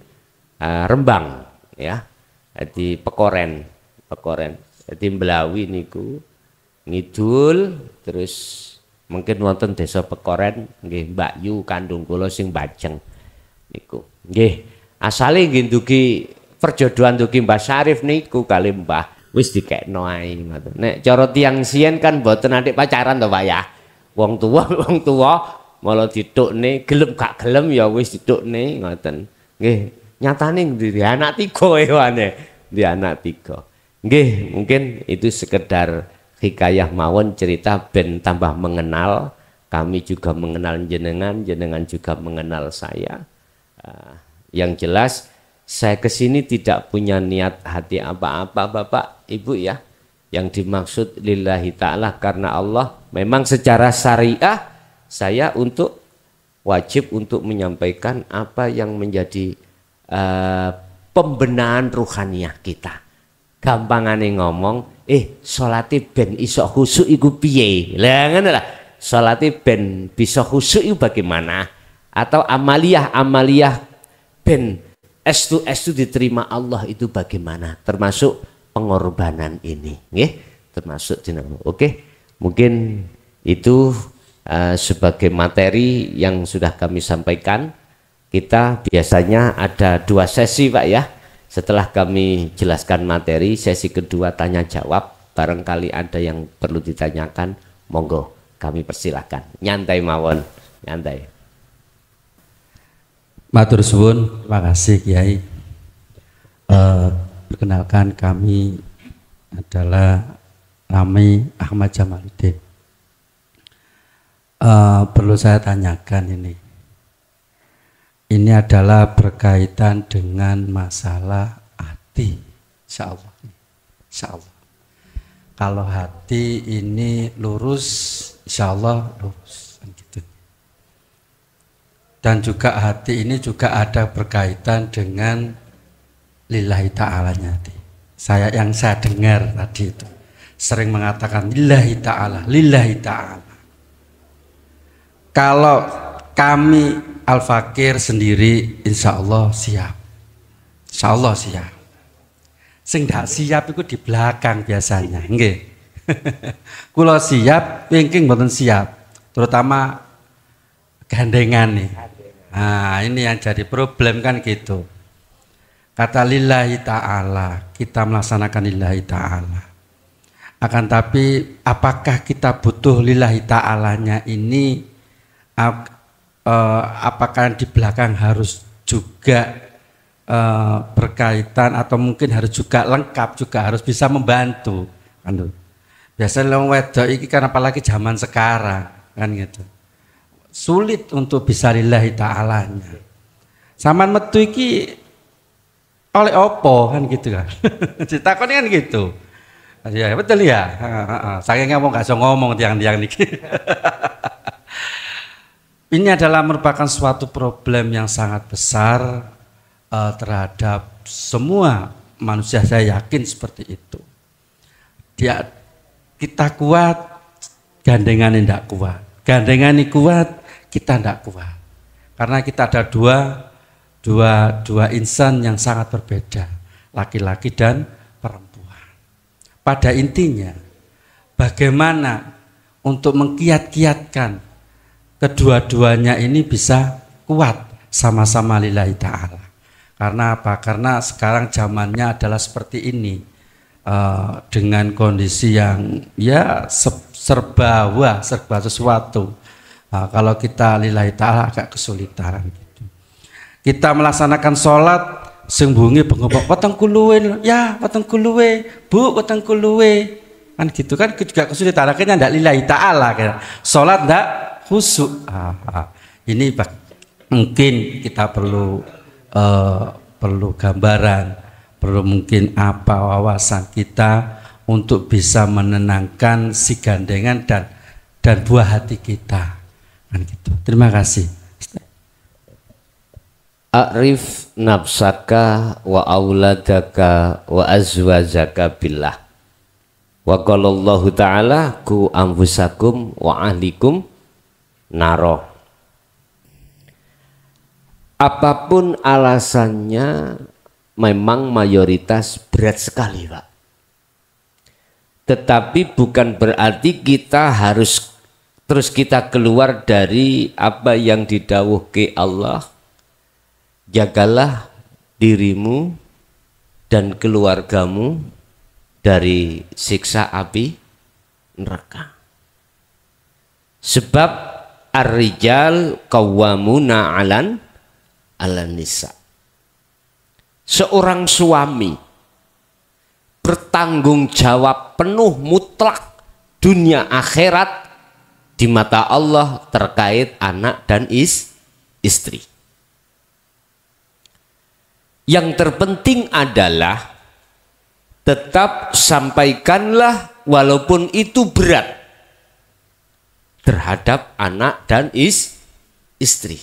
Rembang, ya, di Pekoren, di Mblawi niku ngidul, terus mungkin wonten desa Pekoren nggih Mbak Yu kandung kula sing Bajeng niku. Nggih, asale nggih ndugi perjodohan ndugi Mbah Syarif niku kali Mbah wis dikekno ae ngoten. Nek cara tiyang siyen kan mboten nanti pacaran to Pak ya. Wong tua malah ditukne, gelem gak gelem ya wis ditukne ngoten. Nggih, nyatane di anak 3 ewane, di anak 3. Nggih, mungkin itu sekedar hikayah mawon, cerita ben tambah mengenal. Kami juga mengenal jenengan, jenengan juga mengenal saya. Yang jelas saya kesini tidak punya niat hati apa-apa Bapak Ibu ya. Yang dimaksud lillahi ta'ala karena Allah. Memang secara syariah saya wajib untuk menyampaikan apa yang menjadi pembenahan ruhaniyah kita. Gampangane ngomong, sholati ben iso khusyuk iku piye? Lah ngono lah. Sholati ben bisa khusyuk iku bagaimana? Atau amaliyah ben estu diterima Allah itu bagaimana? Termasuk pengorbanan ini, nggih, termasuk jenengan. Oke, mungkin itu sebagai materi yang sudah kami sampaikan. Kita biasanya ada 2 sesi Pak ya. Setelah kami jelaskan materi, sesi kedua tanya jawab. Barangkali ada yang perlu ditanyakan, monggo kami persilahkan. Nyantai mawon, nyantai. Matur suwun, terima kasih Kiai. Perkenalkan, kami adalah Rami Ahmad Jamaluddin. Perlu saya tanyakan ini adalah berkaitan dengan masalah hati, insya Allah. Insya Allah. Kalau hati ini lurus, insya Allah lurus. Gitu. Dan juga hati ini juga ada berkaitan dengan lillahi ta'alanya. Yang saya dengar tadi itu sering mengatakan lillahi ta'ala, lillahi ta'ala. Kalau kami Al-Fakir sendiri insya Allah siap. Insya Allah siap. Sing ndak siap itu di belakang biasanya, nggih. Kula siap, pingking mboten siap. Terutama gandengan nih. Nah, ini yang jadi problem kan gitu. Kata lillahi ta'ala, kita melaksanakan lillahi ta'ala. Akan tapi apakah kita butuh lillahi ta'alanya ini, apakah di belakang harus juga berkaitan atau mungkin harus juga lengkap, juga harus bisa membantu kan. Biasanya wong wedok iki kan apalagi zaman sekarang kan gitu. Sulit untuk bisa lillahi ta'alanya. Saman metu iki oleh opo kan gitu kan. Ditakoni kan gitu. Ya betul ya. Saking ngomong gak iso ngomong tiang-tiang niki. Ini adalah merupakan suatu problem yang sangat besar terhadap semua manusia, saya yakin seperti itu. Kita kuat, gandengan tidak kuat. Gandengan ini kuat, kita tidak kuat. Karena kita ada dua insan yang sangat berbeda, laki-laki dan perempuan. Pada intinya, bagaimana untuk mengkiat-kiatkan kedua-duanya ini bisa kuat sama-sama lillahi ta'ala. Karena apa? Karena sekarang zamannya adalah seperti ini, dengan kondisi yang ya serba sesuatu. Kalau kita lillahi ta'ala agak kesulitan gitu. Kita melaksanakan sholat sembunyi bengok potong kuluwe ya, potong kuluwe bu, potong kuluwe kan gitu kan juga kesulitan. Akhirnya tidak lillahi ta'ala kan. Sholat tidak khusyuk. Ini mungkin kita perlu gambaran, perlu mungkin apa wawasan kita untuk bisa menenangkan si gandengan dan buah hati kita. Kan gitu. Terima kasih. A'rif nafsaka wa auladaka wa azwajaka billah. Wa qala Allah ta'ala ku anfusakum wa ahlikum naro. Apapun alasannya memang mayoritas berat sekali, Pak. Tetapi bukan berarti kita harus terus kita keluar dari apa yang didhawuhke Allah. Jagalah dirimu dan keluargamu dari siksa api neraka. Sebab ar-rijal qawwamuna 'alan nisa. Seorang suami bertanggung jawab penuh mutlak dunia akhirat di mata Allah terkait anak dan istri. Yang terpenting adalah tetap sampaikanlah walaupun itu berat terhadap anak dan istri.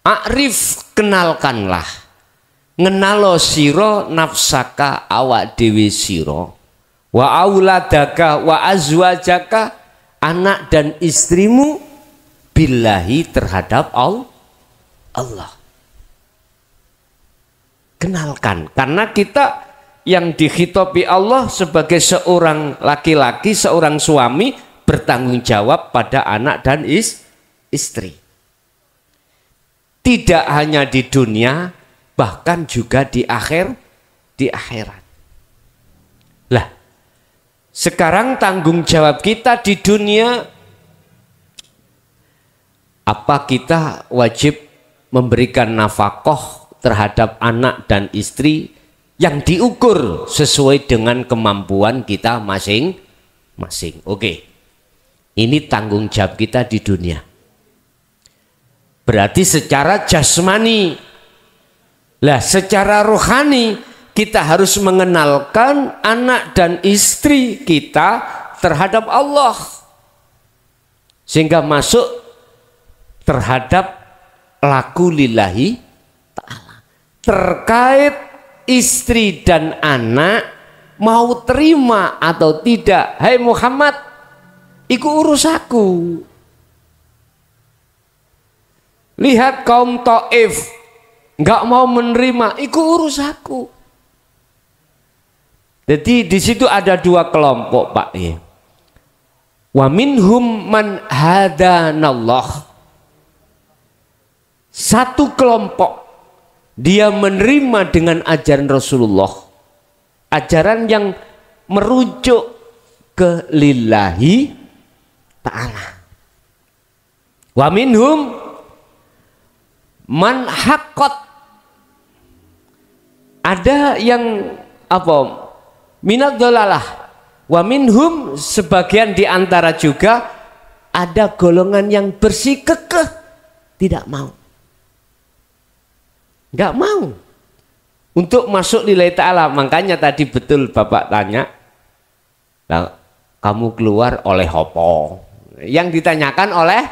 A'rif, kenalkanlah, ngenalo siro nafsaka awak dewi siro, wa auladaka wa azwajaka, anak dan istrimu, billahi, terhadap Allah. Kenalkan, karena kita yang dikhitobi Allah sebagai seorang laki-laki, seorang suami bertanggung jawab pada anak dan istri. Tidak hanya di dunia, bahkan juga di akhirat. Lah, sekarang tanggung jawab kita di dunia, apa kita wajib memberikan nafkah terhadap anak dan istri yang diukur sesuai dengan kemampuan kita masing-masing. Oke, ini tanggung jawab kita di dunia. Berarti secara jasmani. Lah, secara rohani kita harus mengenalkan anak dan istri kita terhadap Allah, sehingga masuk terhadap laku lillahi ta'ala. Terkait istri dan anak mau terima atau tidak, hai Muhammad, iku urus aku. Lihat kaum Taif nggak mau menerima, iku urus aku. Jadi di situ ada dua kelompok, Pak. Wa minhum man hadanallah. Satu kelompok dia menerima dengan ajaran Rasulullah, ajaran yang merujuk ke lillahi ta'ala. Wa minhum man haqqat, ada yang apa, minad dolalah. Wa minhum, sebagian di antara juga ada golongan yang bersikukuh tidak mau, nggak mau untuk masuk lillahi ta'ala. Makanya tadi betul Bapak tanya, nah, kamu keluar oleh apa? Yang ditanyakan oleh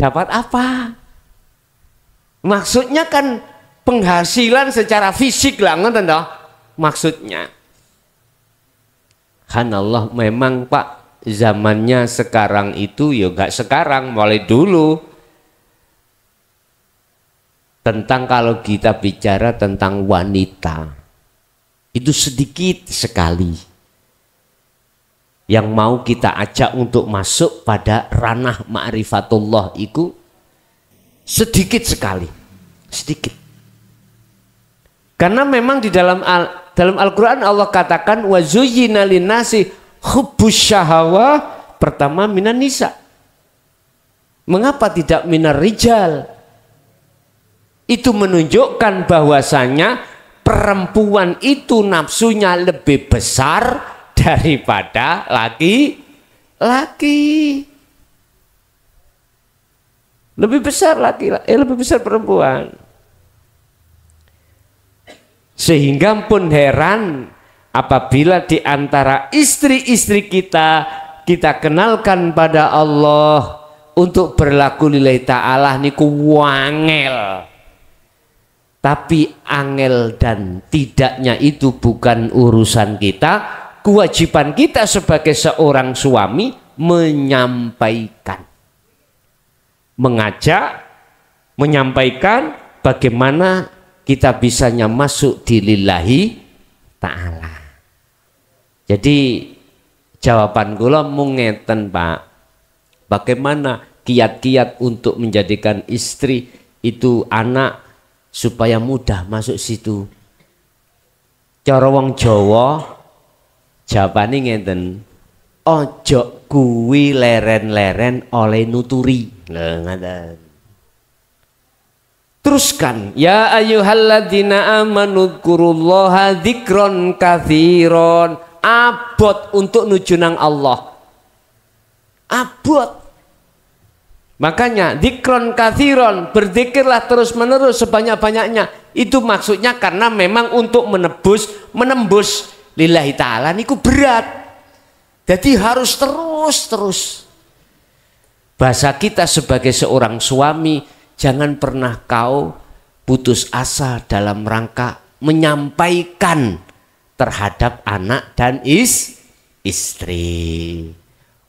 dapat apa? Maksudnya kan penghasilan secara fisik lah, ngoten toh maksudnya. Hanallah, memang Pak, zamannya sekarang itu ya enggak sekarang, mulai dulu. Tentang kalau kita bicara tentang wanita, itu sedikit sekali yang mau kita ajak untuk masuk pada ranah ma'rifatullah, itu sedikit sekali, sedikit. Karena memang di dalam Al-Quran Allah katakan wa zuyyina linnasi hubbus syahawah, pertama minan nisa. Mengapa tidak minar rijal? Itu menunjukkan bahwasanya perempuan itu nafsunya lebih besar daripada laki-laki. Lebih besar lebih besar perempuan. Sehingga pun heran apabila di antara istri-istri kita kenalkan pada Allah untuk berlaku lillahi ta'ala niku wangel. Tapi angel dan tidaknya itu bukan urusan kita. Kewajiban kita sebagai seorang suami menyampaikan, mengajak, menyampaikan bagaimana kita bisanya masuk di lillahi ta'ala. Jadi jawaban kula mung ngeten, Pak. Bagaimana kiat-kiat untuk menjadikan istri itu anak supaya mudah masuk situ. Cara wong Jawa jawabane ngeten, ojo kuwi leren-leren oleh nuturi. Lha ngaten. Teruskan, ya ayyuhalladzina amanu dzkurullaha dzikron katsiron. Abot untuk nuju nang Allah. Abot. Makanya dzikron katsiron, berzikirlah terus-menerus sebanyak-banyaknya. Itu maksudnya karena memang untuk menembus lillahi ta'ala niku berat. Jadi harus terus. Bahasa kita sebagai seorang suami, jangan pernah kau putus asa dalam rangka menyampaikan terhadap anak dan istri.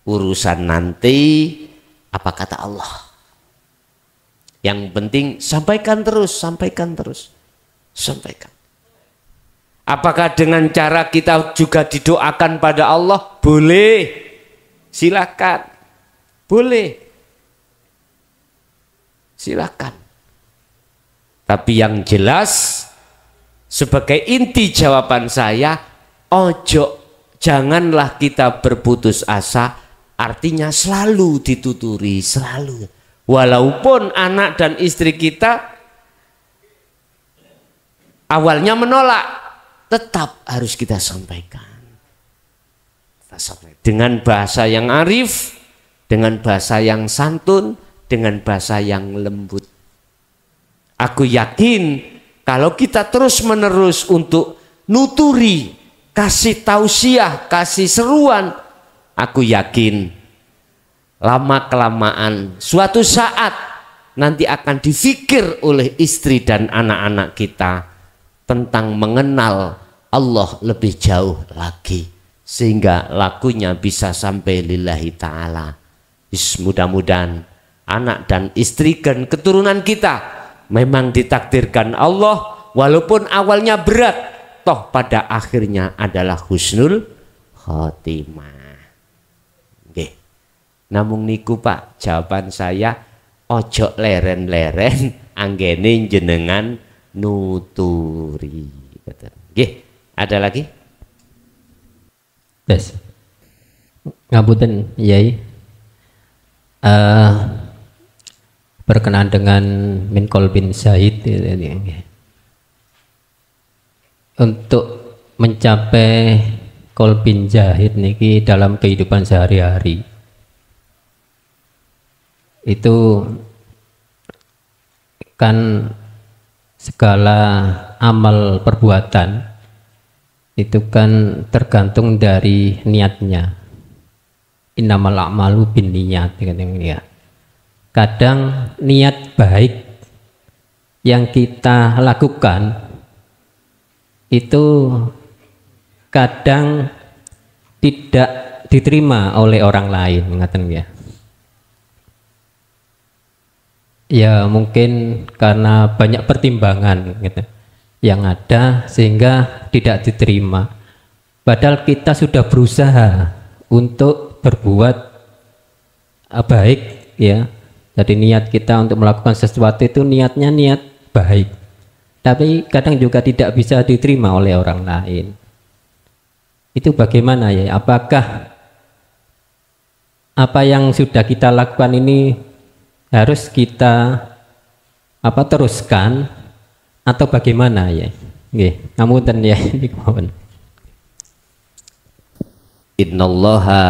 Urusan nanti apa kata Allah. Yang penting sampaikan terus. Apakah dengan cara kita juga didoakan pada Allah? Boleh. Silakan. Boleh. Silakan. Tapi yang jelas sebagai inti jawaban saya, janganlah kita berputus asa. Artinya selalu dituturi, selalu. Walaupun anak dan istri kita awalnya menolak, tetap harus kita sampaikan. Dengan bahasa yang arif, dengan bahasa yang santun, dengan bahasa yang lembut. Aku yakin kalau kita terus-menerus untuk nuturi, kasih tausiah, kasih seruan, aku yakin lama-kelamaan suatu saat nanti akan difikir oleh istri dan anak-anak kita tentang mengenal Allah lebih jauh lagi sehingga lakunya bisa sampai lillahi ta'ala. Mudah-mudahan anak dan istri dan keturunan kita memang ditakdirkan Allah walaupun awalnya berat, toh pada akhirnya adalah husnul khotimah. Namung niku Pak, jawaban saya, ojo leren-leren anggene jenengan nuturi. Nggih, ada lagi? Yes. Ngapunten, Yai. Berkenaan dengan min qalbin syahid, untuk mencapai qalbin syahid niki dalam kehidupan sehari-hari itu kan segala amal perbuatan itu kan tergantung dari niatnya. Innamal a'malu binniyat, ya. Kadang niat baik yang kita lakukan itu kadang tidak diterima oleh orang lain, ngaten ya. Ya mungkin karena banyak pertimbangan gitu yang ada sehingga tidak diterima. Padahal kita sudah berusaha untuk berbuat baik ya. Jadi niat kita untuk melakukan sesuatu itu niatnya niat baik. Tapi kadang juga tidak bisa diterima oleh orang lain. Itu bagaimana ya? Apakah apa yang sudah kita lakukan ini harus kita teruskan atau bagaimana ya? Nggih, ngapunten ya niki mawon. Innallaha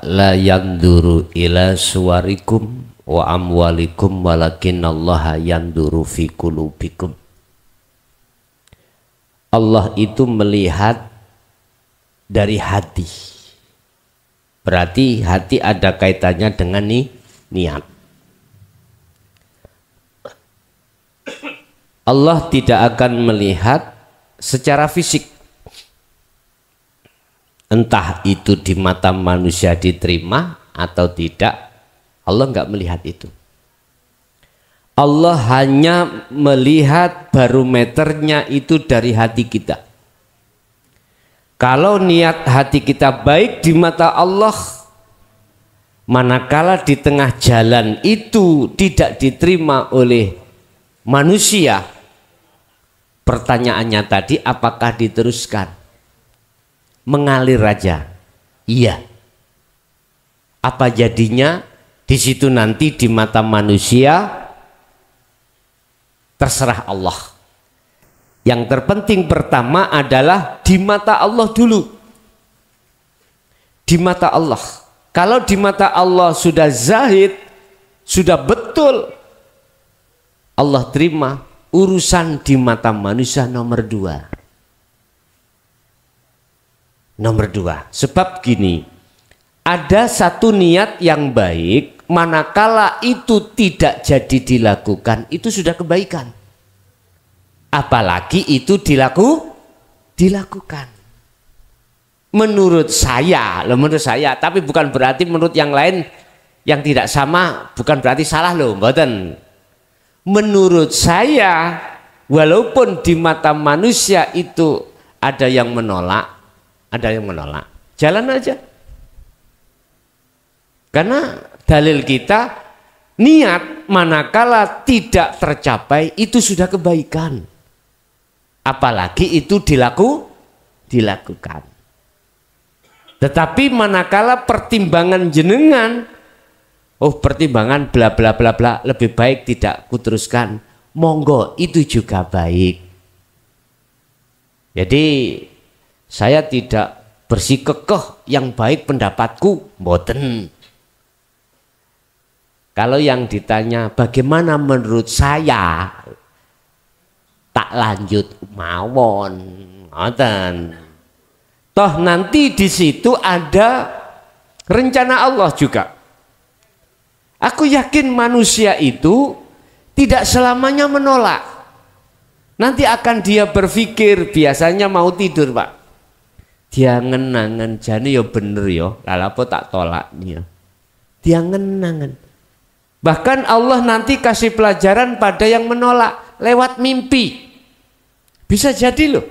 la yanduru ila suwarikum wa amwalikum walakinallaha yanduru fi qulubikum. Allah itu melihat dari hati. Berarti hati ada kaitannya dengan niat. Allah tidak akan melihat secara fisik. Entah itu di mata manusia diterima atau tidak, Allah nggak melihat itu. Allah hanya melihat barometernya itu dari hati kita. Kalau niat hati kita baik di mata Allah, manakala di tengah jalan itu tidak diterima oleh manusia, pertanyaannya tadi apakah diteruskan? Mengalir aja. Iya. Apa jadinya? Di situ nanti di mata manusia terserah Allah. Yang terpenting pertama adalah di mata Allah dulu. Di mata Allah. Kalau di mata Allah sudah zahid, sudah betul, Allah terima. Urusan di mata manusia nomor 2. Nomor 2, sebab gini, ada satu niat yang baik, manakala itu tidak jadi dilakukan, itu sudah kebaikan. Apalagi itu dilakukan. Menurut saya, tapi bukan berarti menurut yang lain yang tidak sama, bukan berarti salah loh, mboten. Menurut saya, walaupun di mata manusia itu ada yang menolak, jalan aja. Karena dalil kita, niat manakala tidak tercapai itu sudah kebaikan. Apalagi itu dilakukan. Tetapi manakala pertimbangan jenengan, pertimbangan bla bla bla bla, lebih baik tidak kuteruskan, monggo, itu juga baik. Jadi saya tidak bersikukuh yang baik pendapatku, mboten. Kalau yang ditanya bagaimana menurut saya, tak lanjut mawon, ngoten. Toh nanti di situ ada rencana Allah juga. Aku yakin manusia itu tidak selamanya menolak. Nanti akan dia berpikir, biasanya mau tidur Pak. Dia ngenangan jane ya bener ya, lha apa tak tolak nih ya. Dia ngenangan. Bahkan Allah nanti kasih pelajaran pada yang menolak lewat mimpi. Bisa jadi loh.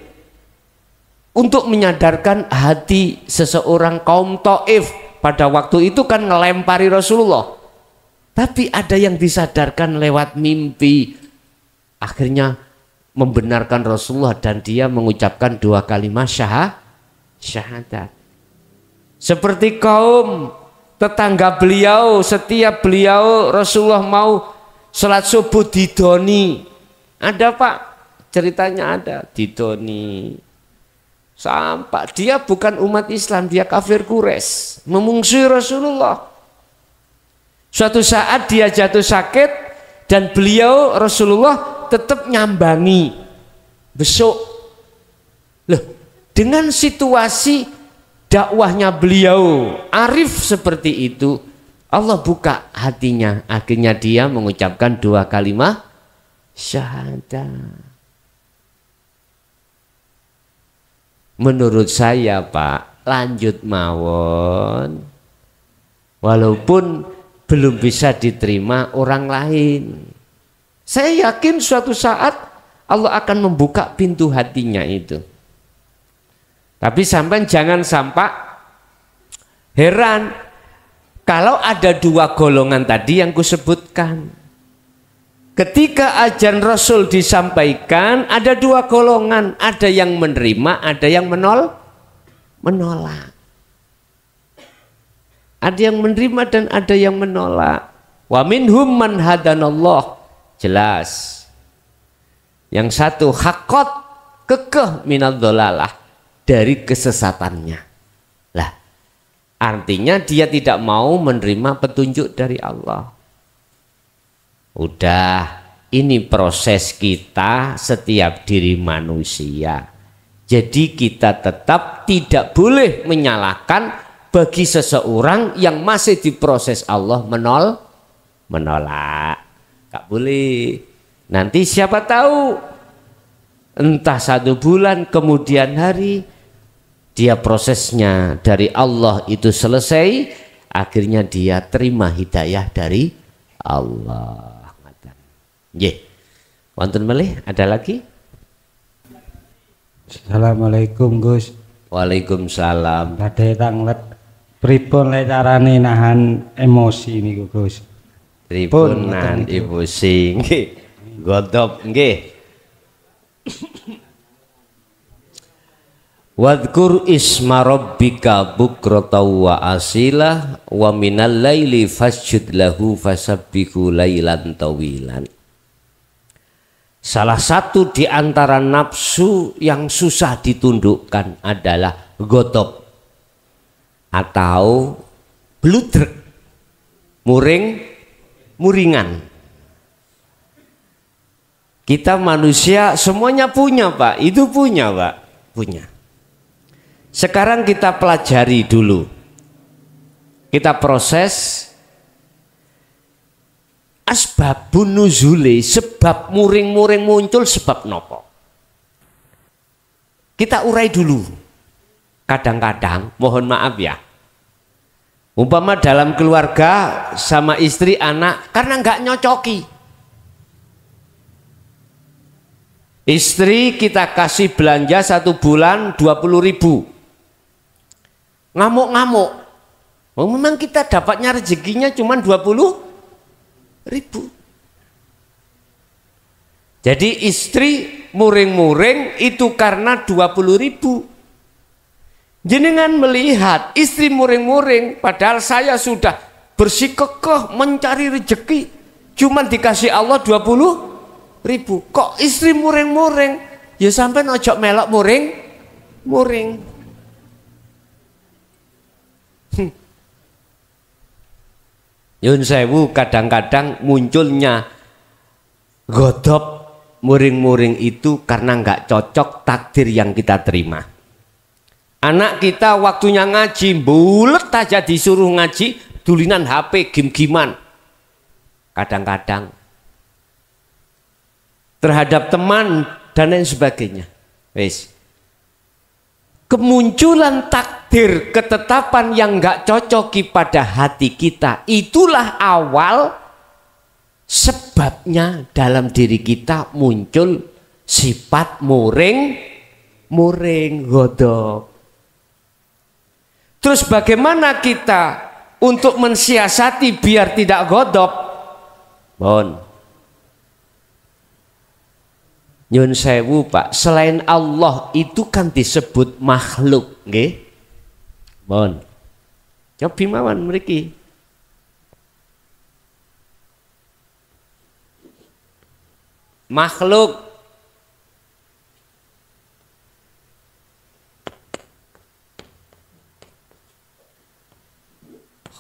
Untuk menyadarkan hati seseorang kaum Taif pada waktu itu kan ngelempari Rasulullah. Tapi ada yang disadarkan lewat mimpi. Akhirnya membenarkan Rasulullah dan dia mengucapkan 2 kalimat syahadat. Seperti kaum tetangga beliau, setiap beliau Rasulullah mau sholat subuh didoni. Ada Pak, ceritanya ada, didoni. Sampai dia bukan umat Islam, dia kafir Quraisy, memungsuhi Rasulullah. Suatu saat dia jatuh sakit dan beliau Rasulullah tetap nyambangi besok. Loh, dengan situasi dakwahnya beliau arif seperti itu, Allah buka hatinya, akhirnya dia mengucapkan 2 kalimat syahadat. Menurut saya Pak, lanjut mawon, walaupun belum bisa diterima orang lain. Saya yakin suatu saat Allah akan membuka pintu hatinya itu. Tapi sampai jangan sampai heran kalau ada 2 golongan tadi yang kusebutkan. Ketika ajaran Rasul disampaikan, ada 2 golongan, ada yang menerima, ada yang menolak. Ada yang menerima dan ada yang menolak. Wa minhum man hadanallah, jelas. Yang satu hakot kekeh minadz-dhalalah, dari kesesatannya. Lah, artinya dia tidak mau menerima petunjuk dari Allah. Udah, ini proses kita setiap diri manusia. Jadi kita tetap tidak boleh menyalahkan bagi seseorang yang masih diproses Allah menolak. Gak boleh. Nanti siapa tahu entah 1 bulan kemudian hari dia prosesnya dari Allah itu selesai, akhirnya dia terima hidayah dari Allah. Nggih. Wonten malih ada lagi? Assalamualaikum Gus. Waalaikumsalam. Badhe tanglet pripun le carane nahan emosi niku Gus? Pripun nahan emosi nggih. Godop nggih. Wadhkur isma rabbika bukrata wa asila wa minal laili fasjud lahu fasabbihu lailan tawilan. Salah satu di antara nafsu yang susah ditundukkan adalah godop atau bludrek, muringan. Kita manusia semuanya punya Pak, itu punya Pak, punya. Sekarang kita pelajari dulu, kita proses asbabun nuzuli, sebab muring-muring muncul sebab nopo. Kita urai dulu. Kadang-kadang, mohon maaf ya, umpama dalam keluarga sama istri anak karena nggak nyocoki. Istri kita kasih belanja 1 bulan 20.000, ngamuk-ngamuk. Oh, memang kita dapatnya rezekinya cuma 20.000. Jadi istri muring-muring itu karena 20.000. Jenengan melihat istri muring-muring, padahal saya sudah bersikukuh mencari rezeki, cuma dikasih Allah 20.000. Kok istri muring-muring? Ya sampai ojo melok muring. Yun sewu, kadang-kadang munculnya godop muring-muring itu karena nggak cocok takdir yang kita terima. Anak kita waktunya ngaji, bulet aja disuruh ngaji, dulinan HP, game-giman. Kadang-kadang terhadap teman dan lain sebagainya. Wes. Kemunculan takdir, ketetapan yang nggak cocoki pada hati kita, itulah awal sebabnya dalam diri kita muncul sifat muring godop. Terus bagaimana kita untuk mensiasati biar tidak godop? Nyun sewu Pak, selain Allah itu kan disebut makhluk, nggih. Cobi mawon mriki. Makhluk.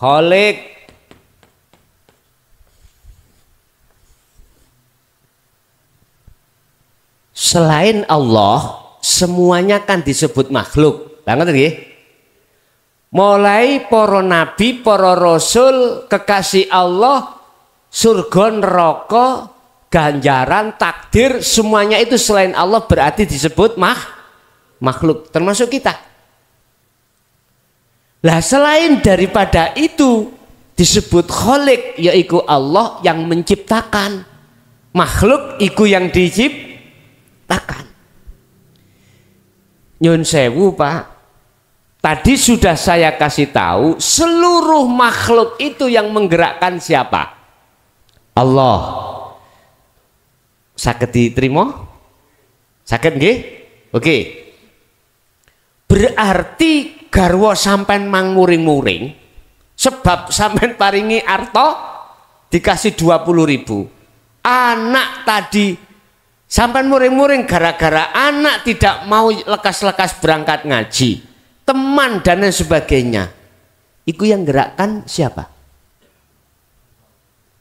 Khalik. Selain Allah semuanya kan disebut makhluk. Lanjut nggih. Mulai para nabi, para rasul, kekasih Allah, surga, neraka, ganjaran, takdir, semuanya itu selain Allah berarti disebut makhluk, termasuk kita. Lah selain daripada itu disebut khalik, yaitu Allah yang menciptakan. Makhluk iku yang diciptakan. Nyun sewu Pak, tadi sudah saya kasih tahu seluruh makhluk itu yang menggerakkan siapa? Allah. Saged diterima? Saged nggih? Oke. Berarti garwa sampean muring-muring sebab sampean paringi arto dikasih 20.000. Anak tadi sampai muring-muring gara-gara anak tidak mau lekas-lekas berangkat ngaji, teman dan lain sebagainya. Itu yang gerakkan siapa?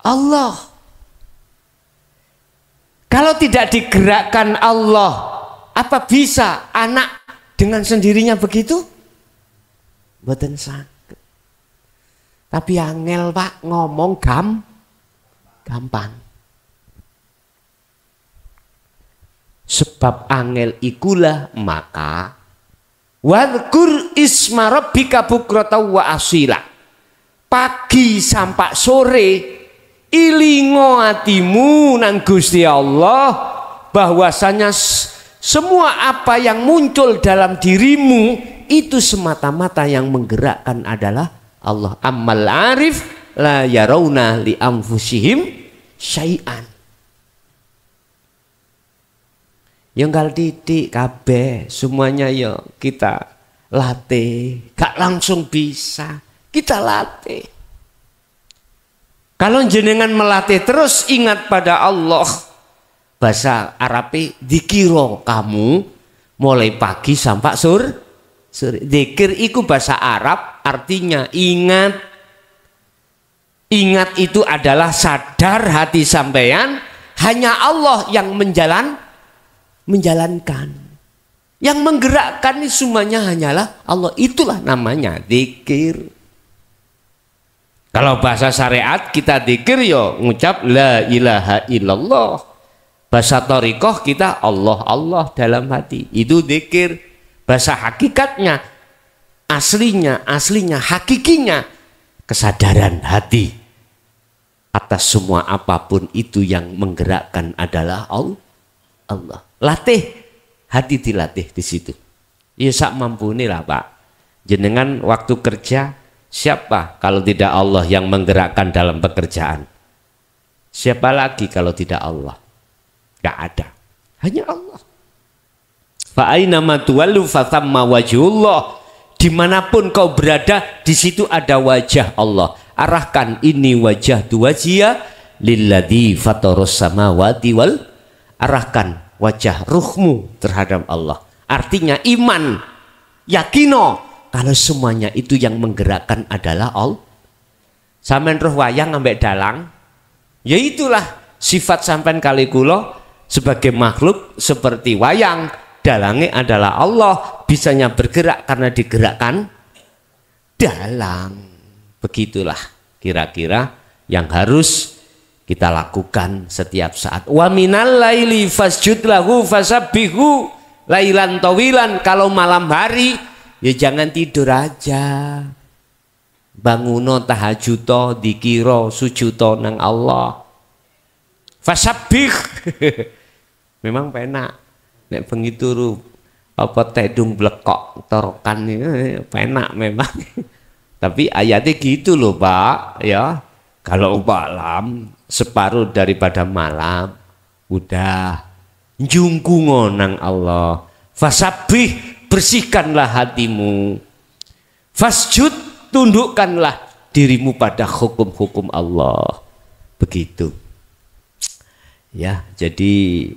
Allah. Kalau tidak digerakkan Allah, apa bisa anak dengan sendirinya begitu? Mboten saged. Tapi angel Pak ngomong gampang. Sebab angel ikulah maka wadhkur isma rabbika bukrata wa asila. Pagi sampai sore ilingo atimu nang Gusti Allah bahwasanya semua apa yang muncul dalam dirimu itu semata-mata yang menggerakkan adalah Allah. Ammal arif la yarawna li anfusihim syai'an. Yang gal titik kabeh semuanya ya kita latih, gak langsung bisa, kita latih. Kalau jenengan melatih terus ingat pada Allah, bahasa Arabe dikira kamu mulai pagi sampai sore. Zikir itu bahasa Arab artinya ingat. Ingat itu adalah sadar hati sampean hanya Allah yang menjalankan. Yang menggerakkan ini semuanya hanyalah Allah. Itulah namanya zikir. Kalau bahasa syariat kita zikir ya ngucap la ilaha illallah. Bahasa thariqah kita Allah Allah dalam hati. Itu zikir. Bahasa hakikatnya, aslinya, hakikinya kesadaran hati atas semua apapun itu yang menggerakkan adalah Allah. Latih, hati dilatih di situ. Ya sak mampuni lah Pak. Jenengan waktu kerja siapa kalau tidak Allah yang menggerakkan dalam pekerjaan? Siapa lagi kalau tidak Allah? Gak ada, hanya Allah. Fa'ainama tuwallu fathamma wajhullah. Dimanapun kau berada, di situ ada wajah Allah. Arahkan ini wajah wajhiya lilladzi fataras samawati wal. Arahkan wajah ruhmu terhadap Allah. Artinya iman, yakino kalau semuanya itu yang menggerakkan adalah Allah. Sampeyan roh wayang ambek dalang, ya itulah sifat sampean kali kula sebagai makhluk seperti wayang. Dalangnya adalah Allah, bisanya bergerak karena digerakkan dalang. Begitulah kira-kira yang harus kita lakukan setiap saat. Wa minal laili fasjud lahu fasabbihu lailan tawilan. Kalau malam hari ya jangan tidur aja. Banguno tahajuto dikiro sujuto nang Allah. Fasabbih. Memang penak. Nek bengi turu apa tedung blekok torokan penak memang. Tapi ayatnya gitu loh Pak ya. Kalau malam separuh daripada malam udah njungku nang Allah. Fasabbih, bersihkanlah hatimu. Fasjud, tundukkanlah dirimu pada hukum-hukum Allah. Begitu. Ya, jadi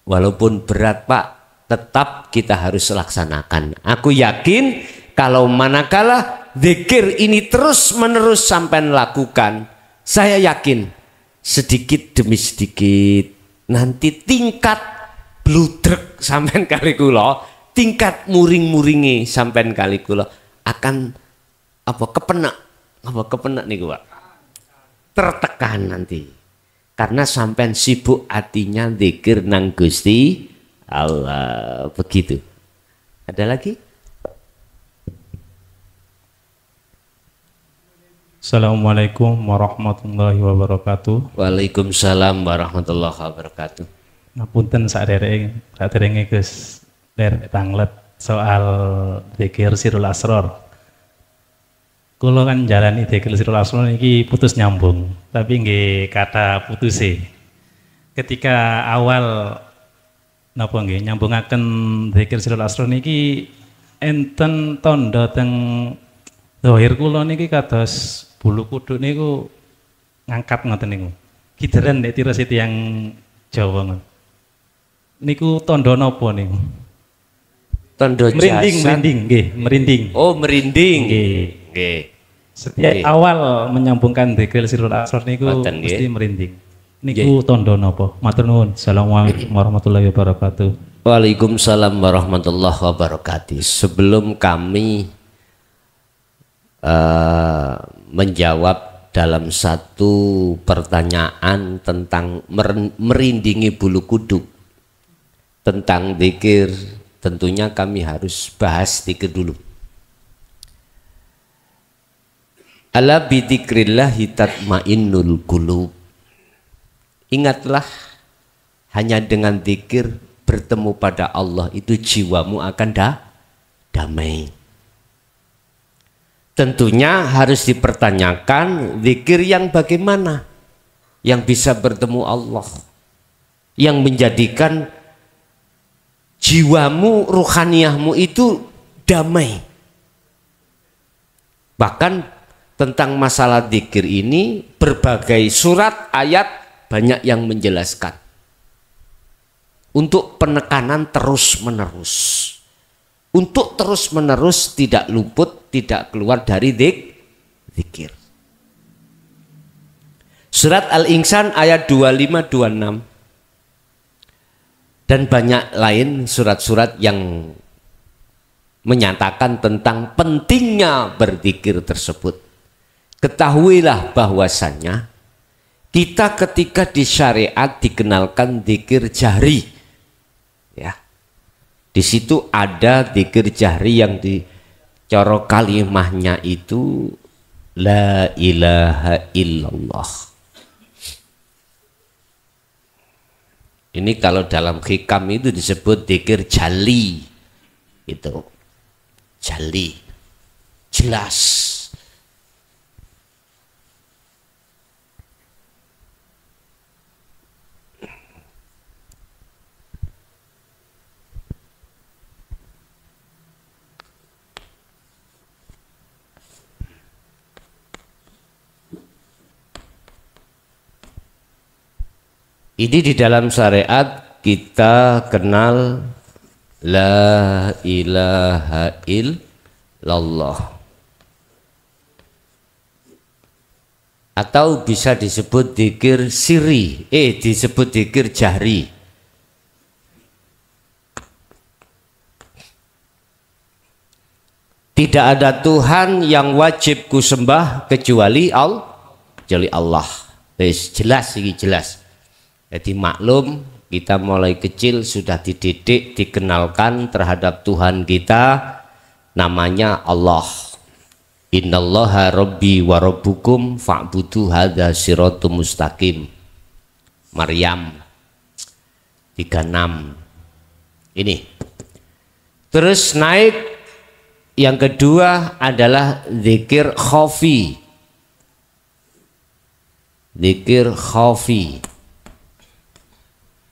walaupun berat Pak, tetap kita harus laksanakan. Aku yakin kalau manakala zikir ini terus menerus sampai lakukan, saya yakin sedikit demi sedikit nanti tingkat bludrek sampai kali kula, tingkat muring-muringi sampai kali kula akan kepenak nih Pak, tertekan nanti. Karena sampai sibuk hatinya zikir nang Gusti Allah. Begitu. Ada lagi? Assalamualaikum warahmatullahi wabarakatuh. Waalaikumsalam warahmatullahi wabarakatuh. Ngapunten saderenge Gus der tanglet soal zikir sirul asror. Kulo kan jalani zikir sirul asror niki putus nyambung, tapi nggih kata putus sih. Ketika awal napa nggih nyambungaken zikir sirul asror niki enten tondo teng zahir kula niki kados bulu kuduk niku ngangkat ngoten niku. Kideren nek tira tiyang Jawa ngoten. Niku tondo napa niku? Tondo merinding nggih, merinding. Oh, merinding. Nggih. Setiap awal menyambungkan zikir sirul asror niku mesti merinding. Niku tondo napa? Matur nuwun. Assalamualaikum warahmatullahi wabarakatuh. Waalaikumsalam warahmatullahi wabarakatuh. Sebelum kami menjawab dalam satu pertanyaan tentang merindingi bulu kuduk tentang zikir, tentunya kami harus bahas zikir dulu. Ala bidzikrillahi tatmainnul qulub. Ingatlah, hanya dengan zikir bertemu pada Allah itu jiwamu akan damai. Tentunya harus dipertanyakan zikir yang bagaimana, yang bisa bertemu Allah, yang menjadikan jiwamu, ruhaniyahmu itu damai. Bahkan tentang masalah zikir ini berbagai surat ayat banyak yang menjelaskan untuk penekanan terus menerus, untuk terus menerus tidak luput, tidak keluar dari zikir. Surat Al-Insan ayat 25-26 dan banyak lain surat-surat yang menyatakan tentang pentingnya berzikir tersebut. Ketahuilah bahwasannya kita ketika di syariat dikenalkan zikir jahri, ya, di situ ada zikir jahri yang dicoro kalimahnya itu la ilaha illallah. Ini kalau dalam hikam itu disebut zikir jali, itu jali, jelas. Ini di dalam syariat kita kenal la ilaha illallah, atau bisa disebut zikir sirri, disebut zikir jahri. Tidak ada Tuhan yang wajib kusembah kecuali Allah. Jelas ini, jelas. Jadi maklum, kita mulai kecil sudah dididik, dikenalkan terhadap Tuhan kita, namanya Allah. Innallaha rabbi wa rabbukum fa'budu hadza siratum mustaqim. Maryam 36. Ini. Terus naik, yang kedua adalah zikir khafi. Zikir khafi.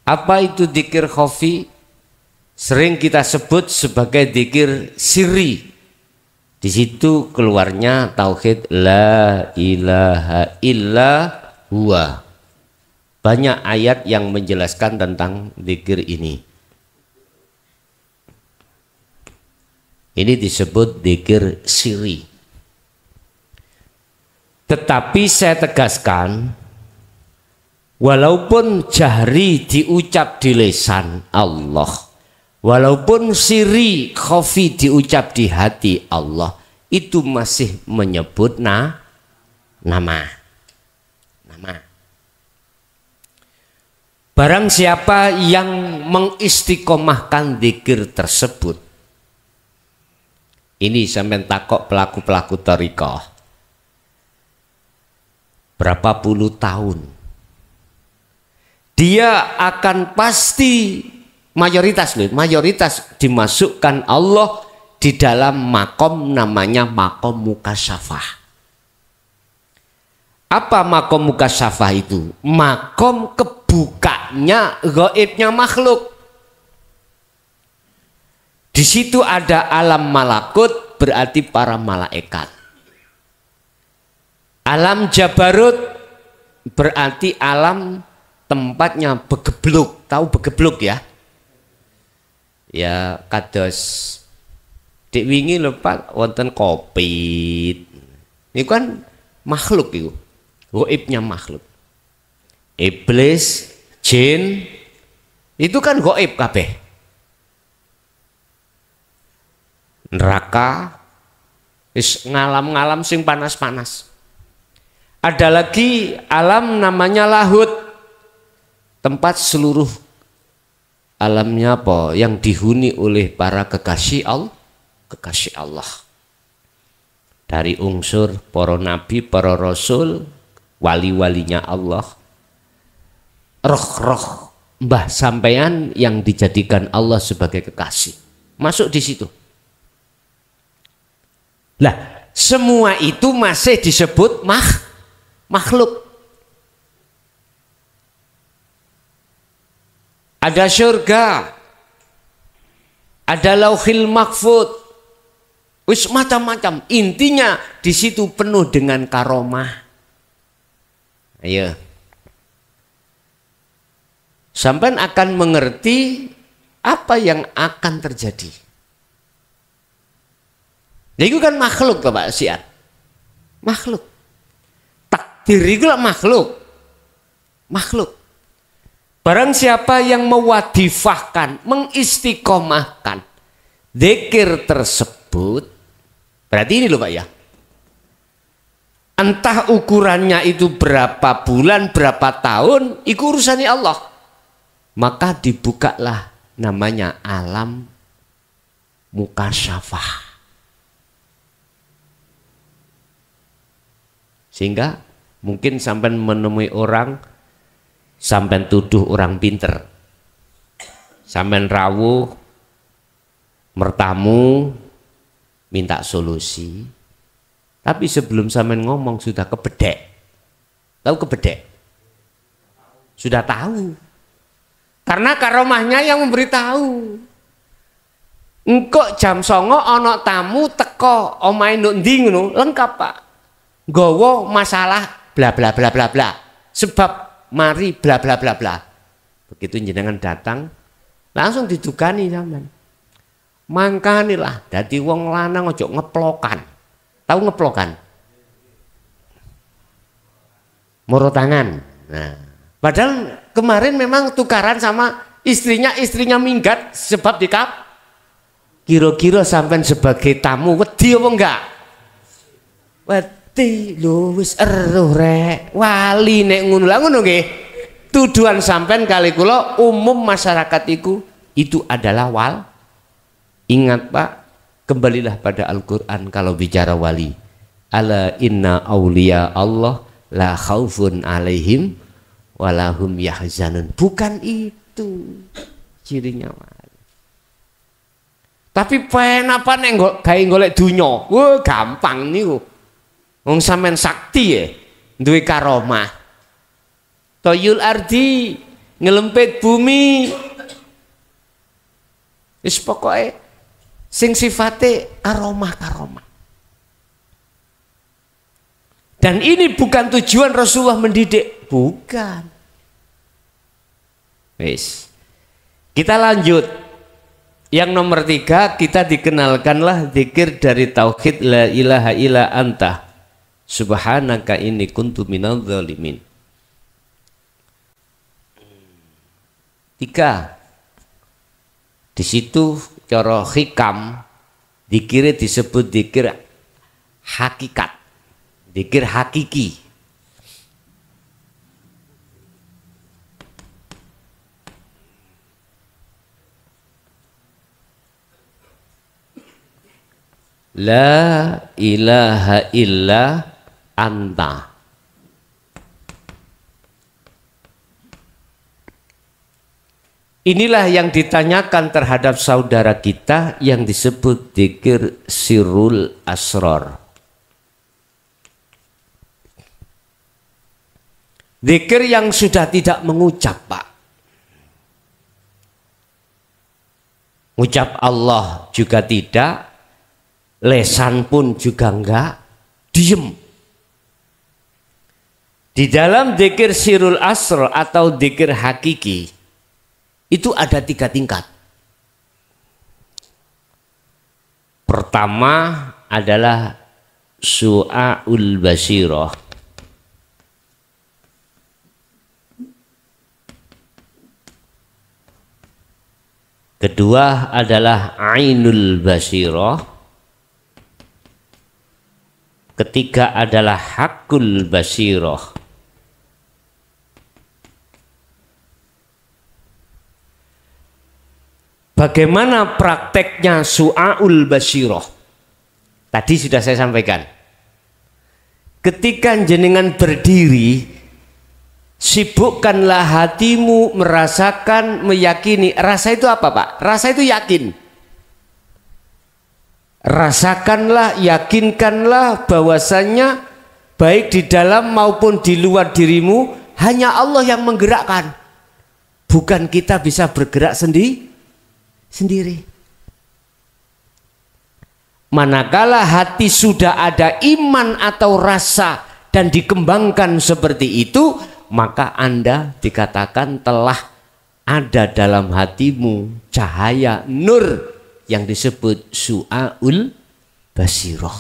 Apa itu zikir khafi? Sering kita sebut sebagai zikir sirri. Di situ keluarnya tauhid la ilaha illa huwa. Banyak ayat yang menjelaskan tentang zikir ini. Ini disebut zikir sirri. Tetapi saya tegaskan, walaupun jahri diucap di lisan Allah, walaupun sirri khafi diucap di hati Allah, itu masih menyebut nama. Barang siapa yang mengistiqomahkan zikir tersebut, ini sampai takok pelaku-pelaku thariqah, berapa puluh tahun dia akan pasti mayoritas dimasukkan Allah di dalam makom namanya makom mukasyafah. Apa makom mukasyafah itu? Makom kebukanya gaibnya makhluk. Di situ ada alam malakut, berarti para malaikat. Alam jabarut berarti alam tempatnya begebluk. Tahu begebluk ya? Ya kados dik wingi lho Pak wonten Covid. Ini kan makhluk itu. Gaibnya makhluk. Iblis, jin itu kan gaib kabeh. neraka, ngalam-ngalam sing panas-panas. Ada lagi alam namanya lahut, tempat seluruh alamnya apa yang dihuni oleh para kekasih Allah. Dari unsur para nabi, para rasul, wali-walinya Allah, roh-roh mbah sampean yang dijadikan Allah sebagai kekasih. Masuk di situ. Lah, semua itu masih disebut makhluk. Ada surga, ada lauhil mahfud, wis macam-macam. Intinya di situ penuh dengan karomah. Ayo, sampai akan mengerti apa yang akan terjadi. Ya itu kan makhluk Bapak Siat, makhluk. Takdir itu lah makhluk. Barang siapa yang mewadifahkan, mengistiqomahkan dzikir tersebut, berarti ini loh Pak ya, entah ukurannya itu berapa bulan, berapa tahun, itu urusannya Allah. Maka dibukalah namanya alam mukasyafah. Sehingga mungkin sampai menemui orang, sampai tuduh orang pinter, sampai rawuh mertamu minta solusi, tapi sebelum sampai ngomong sudah kebedek. Tahu kebedek? Sudah tahu. Karena karomahnya yang memberitahu. Engkok jam 09.00 ana tamu teko omahe nduk ndi ngono, lengkap Pak. Nggawa masalah bla bla bla bla bla. Sebab mari bla bla bla bla. Begitu jenengan datang langsung didukani sampean. Mangkanilah dadi wong lanang ojo ngeplokan. Tahu ngeplokan? Moro tangan. Nah, padahal kemarin memang tukaran sama istrinya minggat sebab dikap. Kira-kira sampean sebagai tamu wedi apa enggak? Wedi lho wis eruh rek. Wali nek ngono lah ngono nggih. Tuduhan sampean kali kula umum masyarakat itu adalah wal. Ingat Pak, kembalilah pada Al-Qur'an kalau bicara wali. Ala inna auliya Allah la khaufun alaihim walahum yahzanun. Bukan itu cirinya wali. Tapi penapa nek gawe golek donya? Wah, gampang niku. Wong sampean sakti ya, duwe karomah. Toyul ardi ngelempet bumi. Wis pokoke sing sifate karomah. Dan ini bukan tujuan Rasulullah mendidik, bukan. Wis. Kita lanjut. Yang nomor 3 kita dikenalkanlah zikir dari tauhid la ilaha illa anta subhanaka inni kuntu minadz zalimin. 3. Di situ cara hikam zikir disebut zikir hakikat, zikir hakiki. La ilaha illa anta. Inilah yang ditanyakan terhadap saudara kita yang disebut zikir sirrul asrar. Zikir yang sudah tidak mengucap Pak. Ucap Allah juga tidak, lesan pun juga enggak, diem. Di dalam zikir sirrul asrar atau zikir hakiki itu ada 3 tingkat. Pertama adalah su'aul basirah. Kedua adalah ainul basirah. Ketiga adalah hakul basiroh. Bagaimana prakteknya su'aul basiroh? Tadi sudah saya sampaikan. Ketika jenengan berdiri, sibukkanlah hatimu merasakan, meyakini. Rasa itu apa, Pak? Rasa itu yakin. Rasakanlah, yakinkanlah bahwasannya baik di dalam maupun di luar dirimu hanya Allah yang menggerakkan. Bukan kita bisa bergerak sendiri. Manakala hati sudah ada iman atau rasa dan dikembangkan seperti itu, maka Anda dikatakan telah ada dalam hatimu cahaya nur yang disebut su'aul basiroh.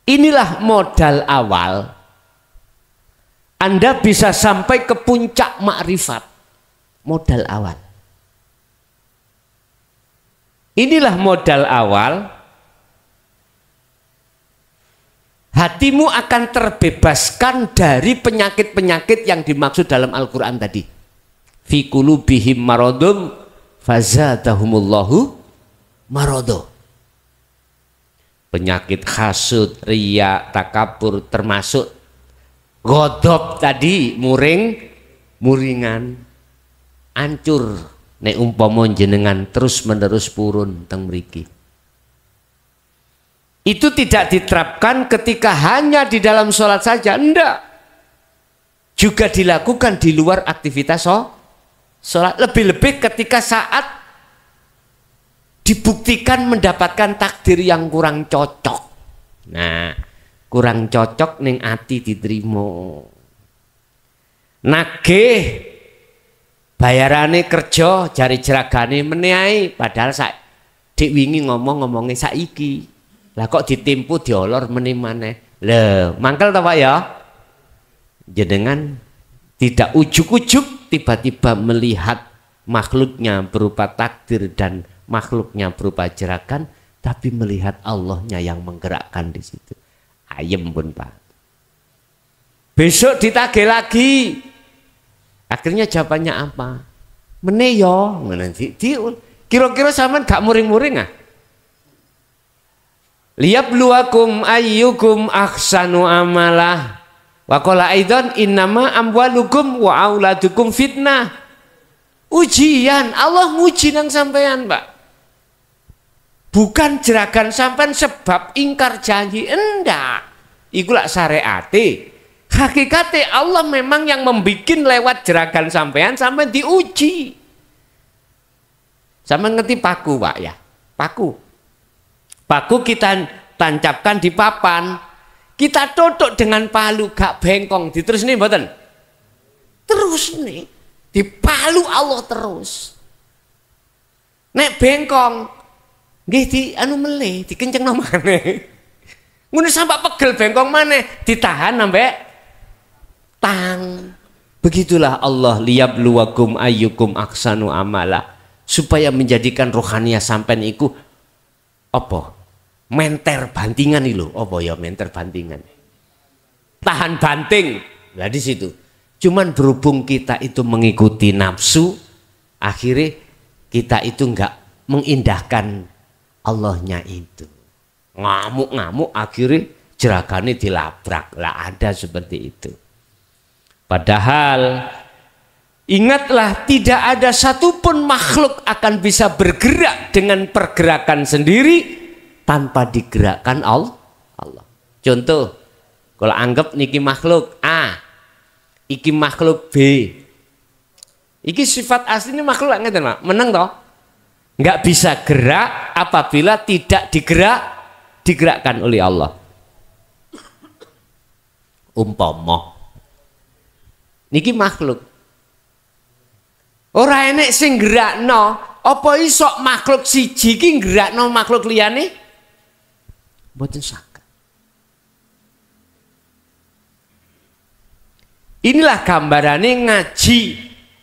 Inilah modal awal Anda bisa sampai ke puncak makrifat. Modal awal. Inilah modal awal. Hatimu akan terbebaskan dari penyakit-penyakit yang dimaksud dalam Al-Quran tadi. Fi qulubihim maradum fazadahumullahu marado. Penyakit hasud, riya, takabur, termasuk ghadab tadi, muringan, ancur nek umpama jenengan terus menerus purun teng mriki. Itu tidak diterapkan ketika hanya di dalam sholat saja, enggak. Juga dilakukan di luar aktivitas sholat. Lebih-lebih ketika saat dibuktikan mendapatkan takdir yang kurang cocok. Nah, kurang cocok ning ati diterima. Nagih bayarane kerja jari jeragane menehi, padahal dik wingi ngomongnya saiki. Lah kok ditimpu diolor meneh maneh. Lho, mangkel ta Pak ya? Jenengan tidak ujuk-ujuk tiba-tiba melihat makhluknya berupa takdir dan makhluknya berupa jerakan, tapi melihat Allahnya yang menggerakkan di situ. Ayem pun Pak. Besok ditagih lagi. Akhirnya jawabannya apa? Meneh yo, kira-kira sampean gak muring-muring ah? Liyabluwakum ayyukum ahsanu amalah. Wa qala aidan innama amwalukum wa auladukum fitnah. Ujian, Allah nguji nang sampean, Pak. Bukan jeragan sampean sebab ingkar janji, enggak. Iku lak syariate. Hakikate Allah memang yang membikin lewat jeragan sampean diuji. Sampean ngerti paku, Pak ya? Paku. Paku kita tancapkan di papan, kita tutup dengan palu gak bengkong, diterus nih mboten? Terus nih, dipalu Allah terus. Nek bengkong, nggih di anu meleh, dikencengno maneh. Ngono sampai pegel bengkong maneh, ditahan sampai tang. Begitulah Allah liyabluwakum ayyukum ahsanu amala, supaya menjadikan rohania sampean iku apa? Menter bantingan itu, apa ya menter bantingan? Tahan banting. Lah di situ. Cuman berhubung kita itu mengikuti nafsu, akhirnya kita itu enggak mengindahkan Allahnya itu. Ngamuk-ngamuk akhirnya jeragane dilabrak. Lah ada seperti itu. Padahal ingatlah, tidak ada satupun makhluk akan bisa bergerak dengan pergerakan sendiri tanpa digerakkan Allah. Contoh, kalau anggap niki makhluk A, iki makhluk B, iki sifat aslinya makhluk ngeten Pak, meneng toh? Nggak bisa gerak apabila tidak digerakkan oleh Allah. Umpama niki makhluk, ora enek sing gerakno, apa iso makhluk siji ki gerakno makhluk liyane? Mboten saged. Inilah gambarannya ngaji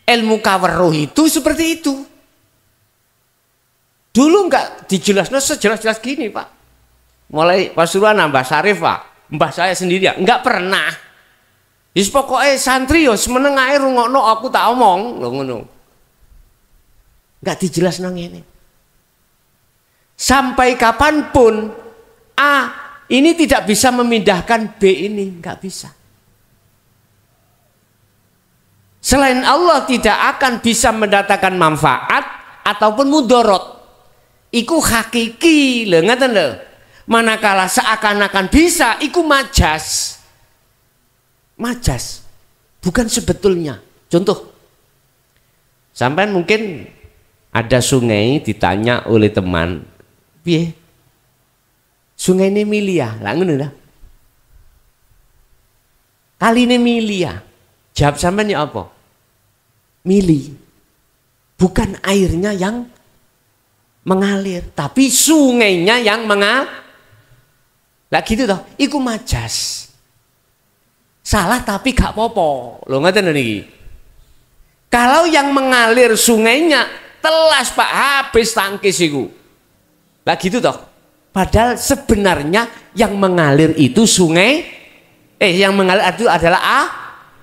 ilmu kaweruh itu seperti itu. Dulu enggak dijelaskan sejelas-jelas gini Pak. mulai Pasuruan nambah Syarif Pak, mbah saya sendiri ya, enggak pernah. Wis pokoke santri yo semeneng ae rungokno aku tak omong, lho ngono. Enggak dijelas nang ngene. Sampai kapanpun A ini tidak bisa memindahkan B ini, enggak bisa. Selain Allah tidak akan bisa mendatangkan manfaat ataupun mudorot. Iku hakiki lho, ngaten lho. Manakala seakan-akan bisa, iku majas. Majas, bukan sebetulnya. Contoh, sampai mungkin ada sungai ditanya oleh teman, piye? Sungai ini milia, lah ngono lah. Kali ini milia. Jawab sampean ya apa? Mili. Bukan airnya yang mengalir, tapi sungainya yang mengalir. Lah gitu toh, iku majas. Salah tapi gak apa-apa. Lho ngoten niki. Kalau yang mengalir sungainya telas Pak, habis tangkis iku. Lah gitu toh. Padahal sebenarnya yang mengalir itu sungai, yang mengalir itu adalah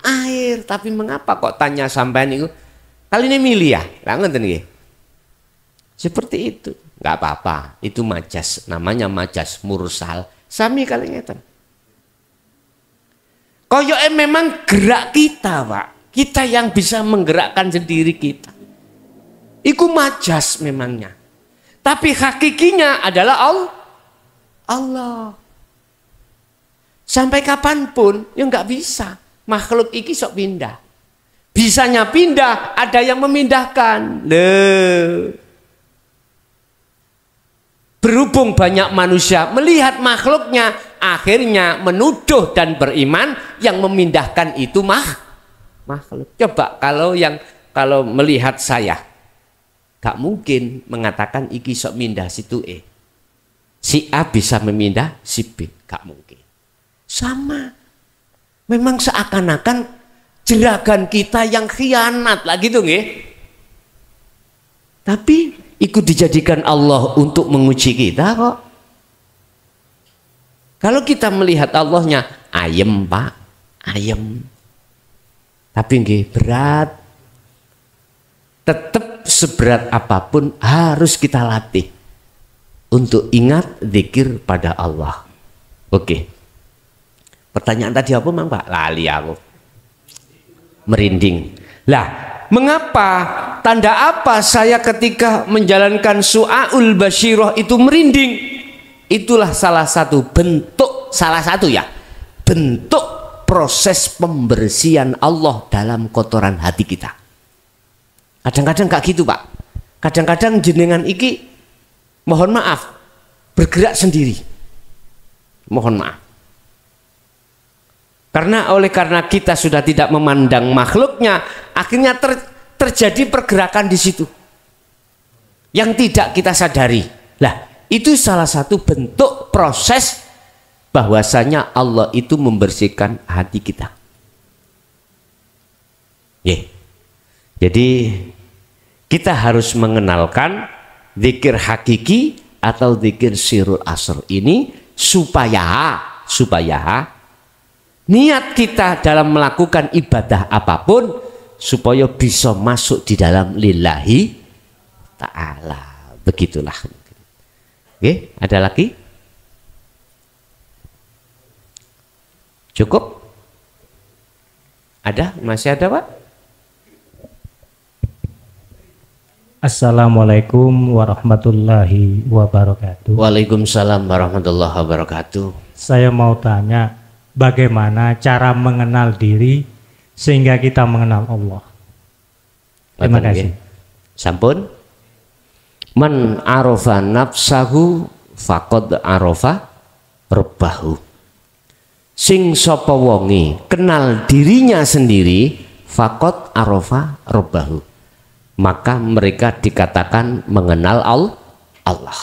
air. Tapi mengapa kok tanya sampean itu? Kali ini milih ya? Lah ngoten niki. Seperti itu. Enggak apa-apa, itu majas, namanya majas mursal. Sami kali ngeten. Koyoke memang gerak kita, Pak. Kita yang bisa menggerakkan sendiri kita. Iku majas memangnya. Tapi hakikinya adalah Allah. Sampai kapanpun ya nggak bisa. Makhluk iki sok pindah. Bisanya pindah, ada yang memindahkan. Loh. Berhubung banyak manusia melihat makhluknya, akhirnya menuduh dan beriman yang memindahkan itu makhluk. Coba kalau melihat saya, gak mungkin mengatakan iki sok mindah situ si A bisa memindah si B, gak mungkin. Sama, memang seakan-akan jeragan kita yang khianat lah gitu nggih. Tapi ikut dijadikan Allah untuk menguji kita kok. Kalau kita melihat Allahnya ayem Pak, ayem. Tapi nggih berat. Tetap seberat apapun harus kita latih untuk ingat zikir pada Allah. Oke. Pertanyaan tadi apa Mang Pak? Lali aku. Merinding. Lah, mengapa, tanda apa saya ketika menjalankan su'aul basyirah itu merinding? Itulah salah satu bentuk proses pembersihan Allah dalam kotoran hati kita. Kadang-kadang gak gitu Pak. Kadang-kadang jenengan iki mohon maaf bergerak sendiri. Mohon maaf. Karena kita sudah tidak memandang makhluknya, akhirnya terjadi pergerakan di situ yang tidak kita sadari. Lah, itu salah satu bentuk proses bahwasanya Allah itu membersihkan hati kita. Jadi kita harus mengenalkan zikir hakiki atau zikir sirul asr ini supaya niat kita dalam melakukan ibadah apapun supaya bisa masuk di dalam lillahi ta'ala. Begitulah. Oke, ada lagi? Cukup? Ada? Masih ada Pak? Assalamualaikum warahmatullahi wabarakatuh. Waalaikumsalam warahmatullahi wabarakatuh. Saya mau tanya, bagaimana cara mengenal diri sehingga kita mengenal Allah? Terima kasih. Sampun. Man arafa nafsahu faqad arafa rabbahu. Sing sapa wonge kenal dirinya sendiri faqad arafa rabbahu. Maka mereka dikatakan mengenal Allah.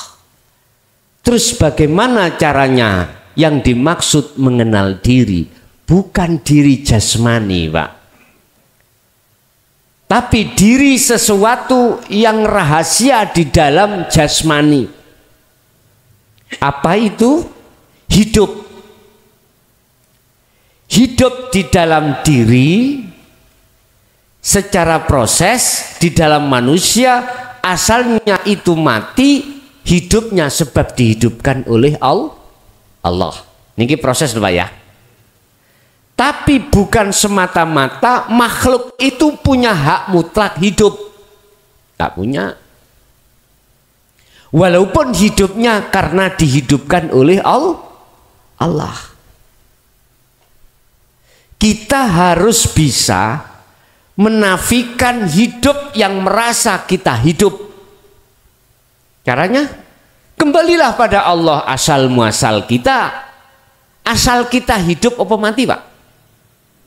Terus bagaimana caranya? Yang dimaksud mengenal diri bukan diri jasmani Pak, tapi diri sesuatu yang rahasia di dalam jasmani. Apa itu? hidup. Hidup di dalam diri secara proses di dalam manusia, asalnya itu mati, hidupnya sebab dihidupkan oleh Allah. Ini proses Pak ya. Tapi bukan semata-mata makhluk itu punya hak mutlak hidup. Tak punya. Walaupun hidupnya karena dihidupkan oleh Allah. Kita harus bisa menafikan hidup yang merasa kita hidup. Caranya? Kembalilah pada Allah asal muasal kita. Asal kita hidup apa mati Pak?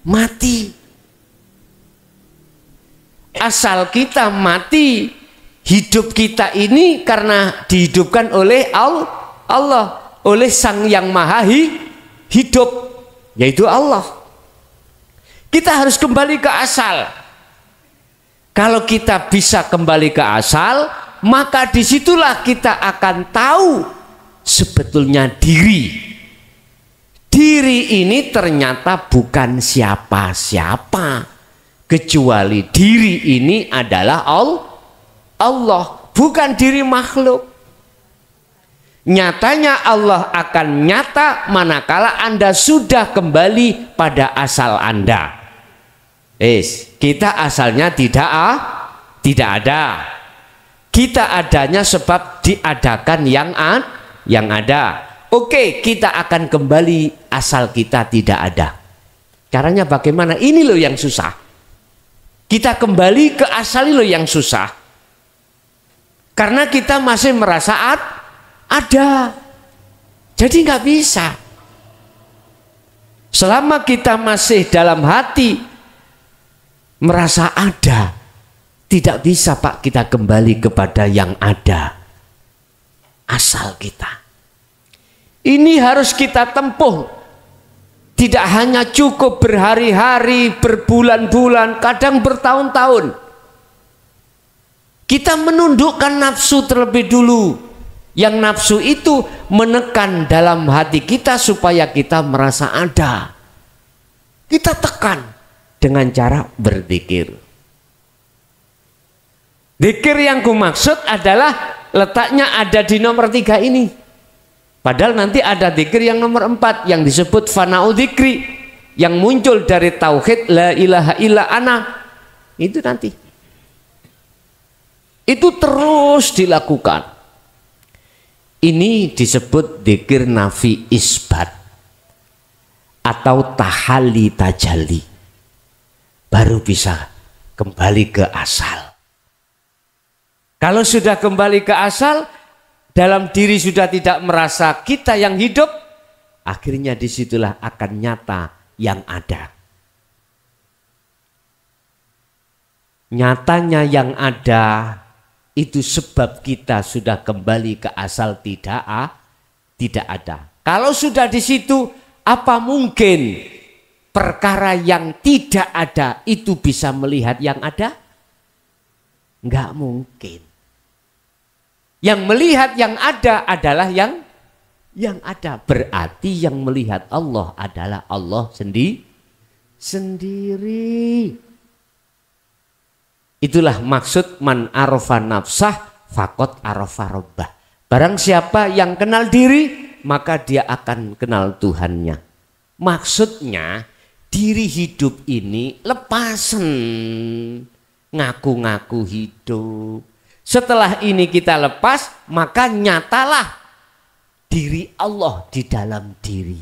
Mati. Asal kita mati, hidup kita ini karena dihidupkan oleh Allah, oleh Sang Yang Maha Hidup, yaitu Allah. Kita harus kembali ke asal. Kalau kita bisa kembali ke asal, maka disitulah kita akan tahu sebetulnya diri. Diri ini ternyata bukan siapa-siapa, kecuali diri ini adalah Allah, bukan diri makhluk. Nyatanya Allah akan nyata manakala Anda sudah kembali pada asal Anda. Kita asalnya tidak ada. Kita adanya sebab diadakan yang ada. Oke, kita akan kembali asal kita tidak ada. Caranya bagaimana? Ini loh yang susah. Kita kembali ke asal loh yang susah. Karena kita masih merasa ada. Jadi nggak bisa. Selama kita masih dalam hati merasa ada, tidak bisa Pak kita kembali kepada yang ada. Asal kita. Ini harus kita tempuh. Tidak hanya cukup berhari-hari, berbulan-bulan, kadang bertahun-tahun. Kita menundukkan nafsu terlebih dulu. Yang nafsu itu menekan dalam hati kita supaya kita merasa ada. Kita tekan dengan cara berzikir. Zikir yang kumaksud adalah letaknya ada di nomor 3 ini. Padahal nanti ada zikir yang nomor 4 yang disebut fana'u dzikri, yang muncul dari tauhid la ilaha illa ana. Itu nanti. Itu terus dilakukan. Ini disebut zikir nafi isbat atau tahalli tajalli. Baru bisa kembali ke asal. Kalau sudah kembali ke asal, dalam diri sudah tidak merasa kita yang hidup, akhirnya disitulah akan nyata yang ada. Nyatanya yang ada itu sebab kita sudah kembali ke asal tidak ada. Kalau sudah di situ, apa mungkin perkara yang tidak ada itu bisa melihat yang ada? Enggak mungkin. Yang melihat yang ada adalah yang ada. Berarti yang melihat Allah adalah Allah sendiri. Itulah maksud man arafa nafsah faqad arafa rabbah. Barang siapa yang kenal diri, maka dia akan kenal Tuhannya. Maksudnya diri hidup ini lepasan ngaku-ngaku hidup. Setelah ini kita lepas, maka nyatalah diri Allah di dalam diri.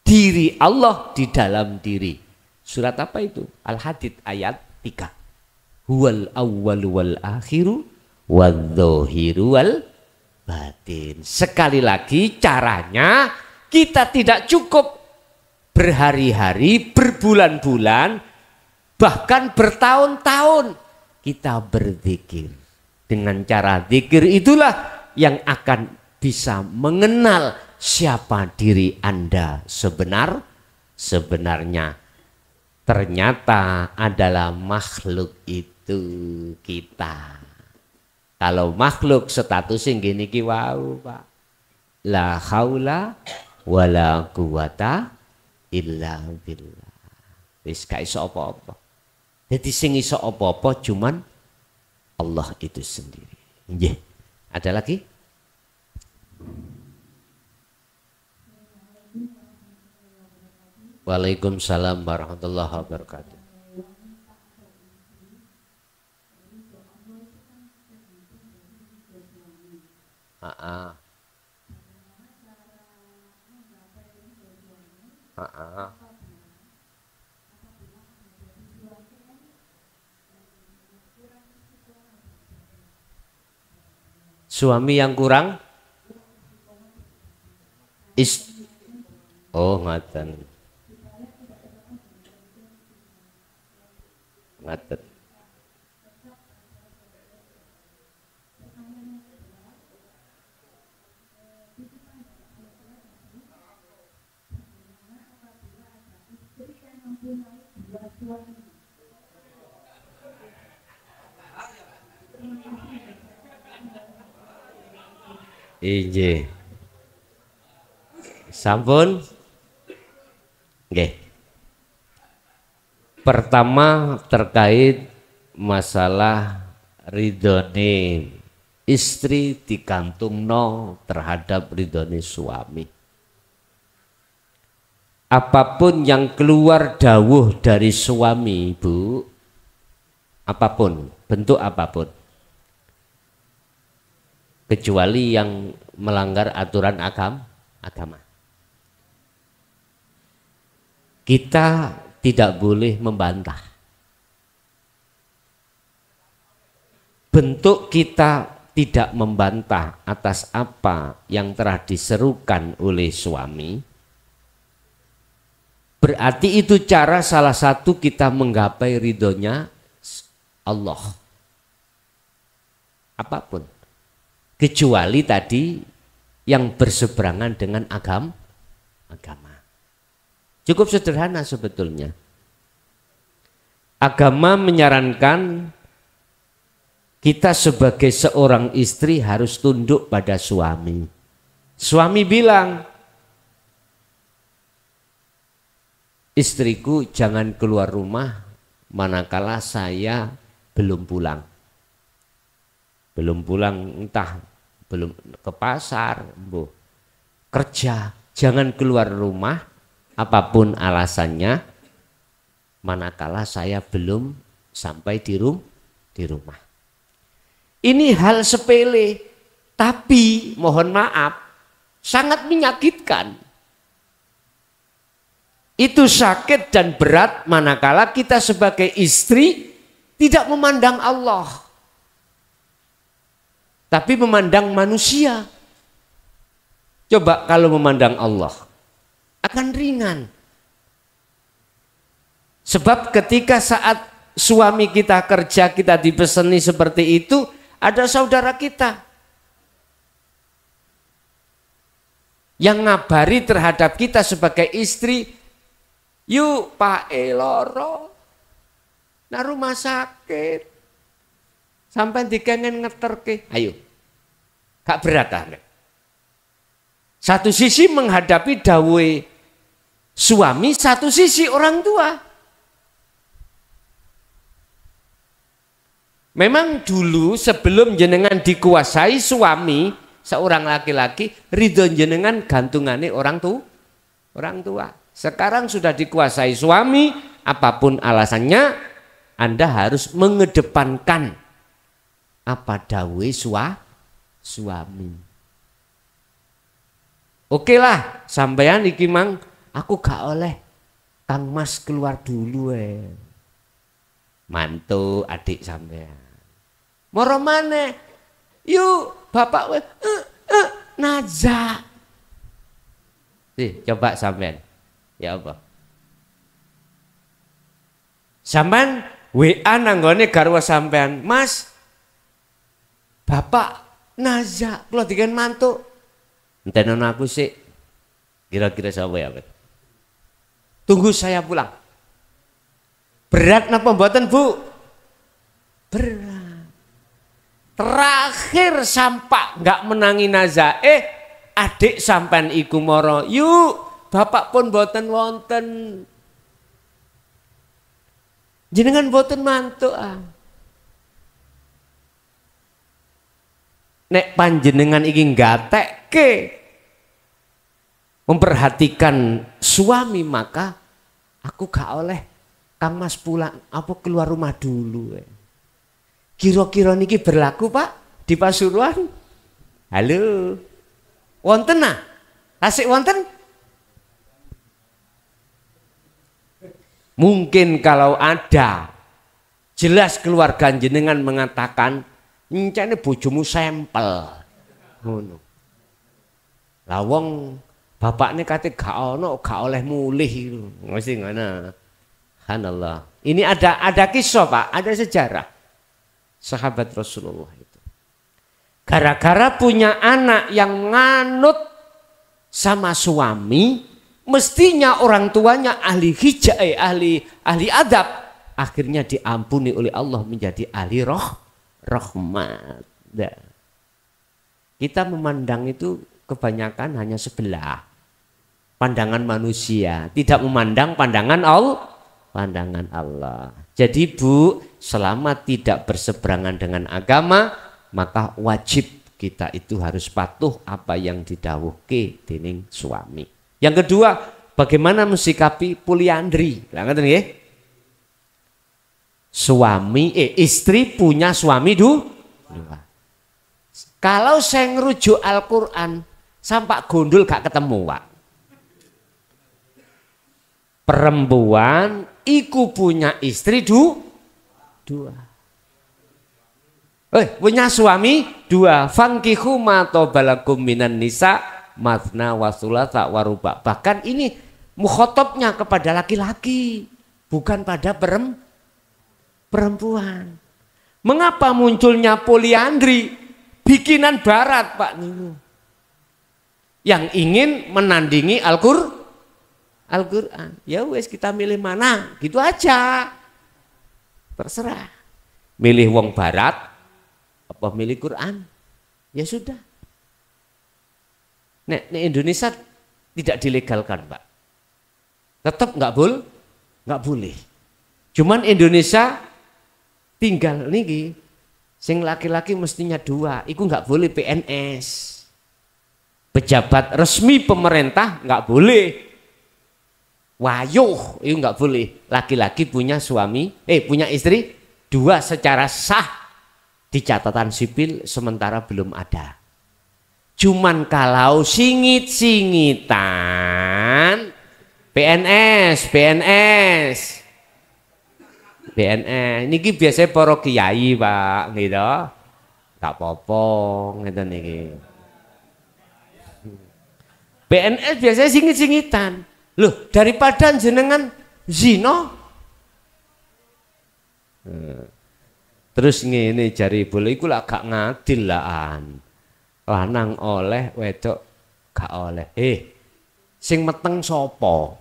Diri Allah di dalam diri. Surat apa itu? Al-Hadid ayat 3. Huwal awwalu wal akhiru wadh-dhahiru wal batin. Sekali lagi caranya kita tidak cukup berhari-hari, berbulan-bulan, bahkan bertahun-tahun. Kita berzikir. Dengan cara zikir itulah yang akan bisa mengenal siapa diri Anda sebenarnya. Ternyata adalah makhluk itu kita. Kalau makhluk statusnya gini ki wau Pak. la haula wala quwata illa billah. Wis gak iso apa-apa. Jadi sing iso apa-apa cuman Allah itu sendiri. Nggih. Ada lagi? Waalaikumsalam warahmatullahi wabarakatuh. Suami yang kurang oh ngaten. Ngaten. Injih. Sampun? Nggih. Pertama terkait masalah ridhone istri dikantungno terhadap ridhone suami. Apapun yang keluar dawuh dari suami, Bu, apapun, bentuk apapun, kecuali yang melanggar aturan agama. Kita tidak boleh membantah. Bentuk kita tidak membantah atas apa yang telah diserukan oleh suami, berarti itu cara salah satu kita menggapai ridhonya Allah. Apapun. Kecuali tadi yang berseberangan dengan agama. Cukup sederhana sebetulnya. Agama menyarankan kita sebagai seorang istri harus tunduk pada suami. Suami bilang, istriku jangan keluar rumah manakala saya belum pulang. Belum pulang, entah belum ke pasar, kerja, jangan keluar rumah apapun alasannya manakala saya belum sampai di rumah. Ini hal sepele, tapi mohon maaf sangat menyakitkan. Itu sakit dan berat manakala kita sebagai istri tidak memandang Allah, tapi memandang manusia. Coba kalau memandang Allah, akan ringan. Sebab ketika saat suami kita kerja, kita dipeseni seperti itu, ada saudara kita yang ngabari terhadap kita sebagai istri, yuk Pak Eloro, nah rumah sakit, sampai dikengen ngeterke, ayo, gak berat ah. Satu sisi menghadapi dawe suami, satu sisi orang tua. Memang dulu sebelum jenengan dikuasai suami, seorang laki-laki, ridho jenengan gantungane orang tua. Sekarang sudah dikuasai suami, apapun alasannya, Anda harus mengedepankan apa dawe suami. Oke lah, sampean iki mang, aku gak oleh Kang Mas keluar dulu mantu adik sampean. Moro maneh, yuk bapak Naza. Coba sampean, ya apa? Sampean WA nanggone garwa sampean, Mas, bapak Naza, kula diken mantu. Entenono aku sih, kira-kira siapa ya? Tunggu saya pulang. Berat napa mboten, Bu? Berat. Terakhir sampak nggak menangi Naza, adik sampean iku mara, yuk bapak pun boten wonten. Jenengan boten mantuk ah. Nek panjenengan iki nggatekke memperhatikan suami, maka aku gak oleh Kang Mas pulang apa keluar rumah dulu. Kira-kira niki berlaku Pak di Pasuruan? Halo. Wonten nah? Tasik wonten? Mungkin kalau ada, jelas keluarga jenengan mengatakan, "Encene bojomu sampel." Ngono. Lah wong bapakne kate gak ono, gak oleh mulih itu. Mesti ngono. Subhanallah. Ini ada kisah Pak, ada sejarah. Sahabat Rasulullah itu. Gara-gara punya anak yang nganut sama suami, mestinya orang tuanya ahli hijab, ahli adab, akhirnya diampuni oleh Allah menjadi ahli rahmat. Nah, kita memandang itu kebanyakan hanya sebelah pandangan manusia, tidak memandang pandangan Allah. Jadi Bu, selama tidak berseberangan dengan agama, maka wajib kita itu harus patuh apa yang didhawuhke dening suami. Yang kedua, bagaimana mensikapi poliandri? Lah ngoten nggih. Istri punya suami dua. Kalau saya ngerujuk Al-Qur'an, sampak gondol gak ketemu, Pak. Perempuan iku punya istri dua. Punya suami dua. Fankihu ma tobalakum minan nisa mathna wa thulatha wa ruba'. Bahkan ini mukhatabnya kepada laki-laki, bukan pada perempuan. Mengapa munculnya poliandri? Bikinan barat Pak Nino. Yang ingin menandingi Al-Qur'an. Ya wes kita milih mana, gitu aja. Terserah. Milih wong barat apa milih Quran? Ya sudah. Nek Indonesia tidak dilegalkan, Pak. Tetap nggak boleh. Cuman Indonesia tinggal niki, sing laki-laki mestinya dua, itu nggak boleh PNS. Pejabat resmi pemerintah nggak boleh. Wayuh, itu nggak boleh. Laki-laki punya punya istri dua secara sah di catatan sipil, sementara belum ada. Cuman kalau singit-singitan PNS niki biasanya para kiai Pak, gitu. Tak apa-apa ngeten niki. PNS biasanya singit-singitan. Loh, daripada jenengan zina. Terus ngene jari boleh iku lak gak ngadil lahan. Lanang oleh, wedok gak oleh. Sing meteng sopo?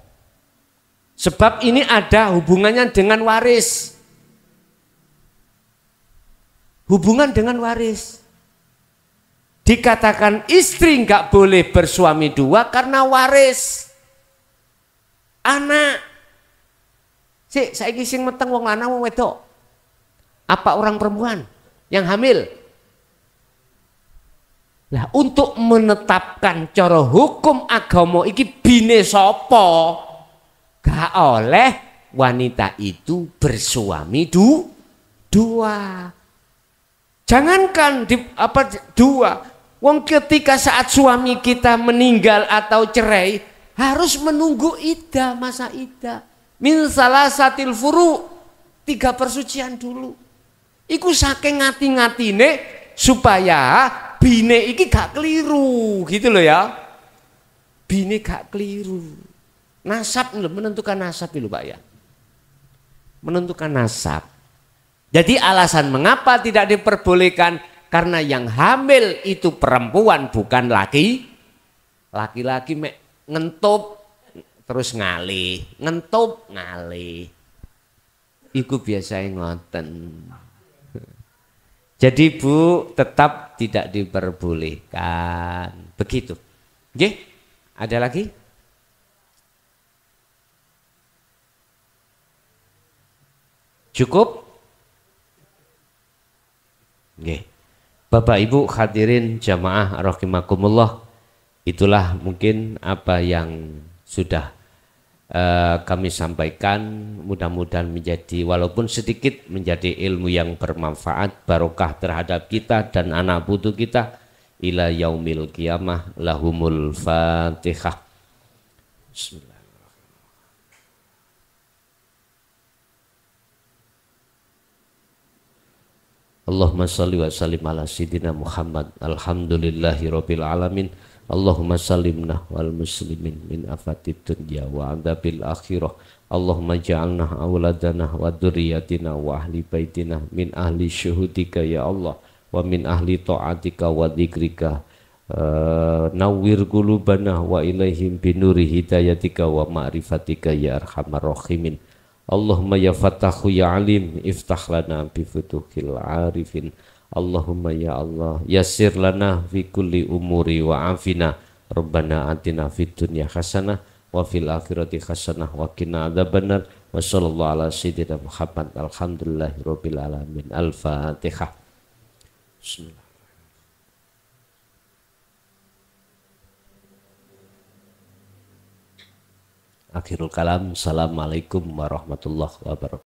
Sebab ini ada hubungannya dengan waris. Hubungan dengan waris. Dikatakan istri nggak boleh bersuami dua karena waris. Anak. Saiki sing meteng wong lanang wong wedok. Apa orang perempuan yang hamil? Lah untuk menetapkan cara hukum agama iki bine sapa? Gak oleh wanita itu bersuami dua. Jangankan dua. Wong ketika saat suami kita meninggal atau cerai harus menunggu iddah, masa iddah. Min salasatil furu, 3 persucian dulu. Iku saking ngati-ngatine supaya bine iki gak keliru, gitu loh ya. Bine gak keliru. Nasab menentukan nasab itu Pak ya. Menentukan nasab. Jadi alasan mengapa tidak diperbolehkan karena yang hamil itu perempuan bukan laki. Laki-laki ngentup terus ngalih, ngentup ngalih. Iku biasanya ngoten. Jadi Bu tetap tidak diperbolehkan. Begitu. Nggih? Ada lagi? Cukup? Nggih. Bapak Ibu hadirin jamaah rahimakumullah, itulah mungkin apa yang sudah kami sampaikan, mudah-mudahan menjadi walaupun sedikit menjadi ilmu yang bermanfaat, barokah terhadap kita dan anak putu kita ila yaumil qiyamah. Lahumul Fatihah. Bismillah. Allahumma salli wa sallim ala sayyidina Muhammad. Alhamdulillahi rabbil alamin. Allahumma salimna wal muslimin min afatid dunya wa adabil akhirah. Allahumma ja'alna awladana wa dzurriyyatina wa ahli baitina min ahli syuhudika ya Allah wa min ahli ta'atika wa dzikrika. Nawwir qulubana wa ilaihim binuri hidayatika wa ma'rifatika ya arhamar rahimin. Allahumma ya Fattahu ya Alim, iftah lana bi futuhil arifin. Allahumma ya Allah, yassir lana fi kulli umuri wa afina. Rabbana atina fid dunya hasanah wa fil akhirati hasanah wa qina adzabannar. Wa sallallahu ala sayyidina Muhammad. Alhamdulillahirabbil alamin. Al-Fatihah. Bismillah. Akhirul kalam. Assalamualaikum warahmatullahi wabarakatuh.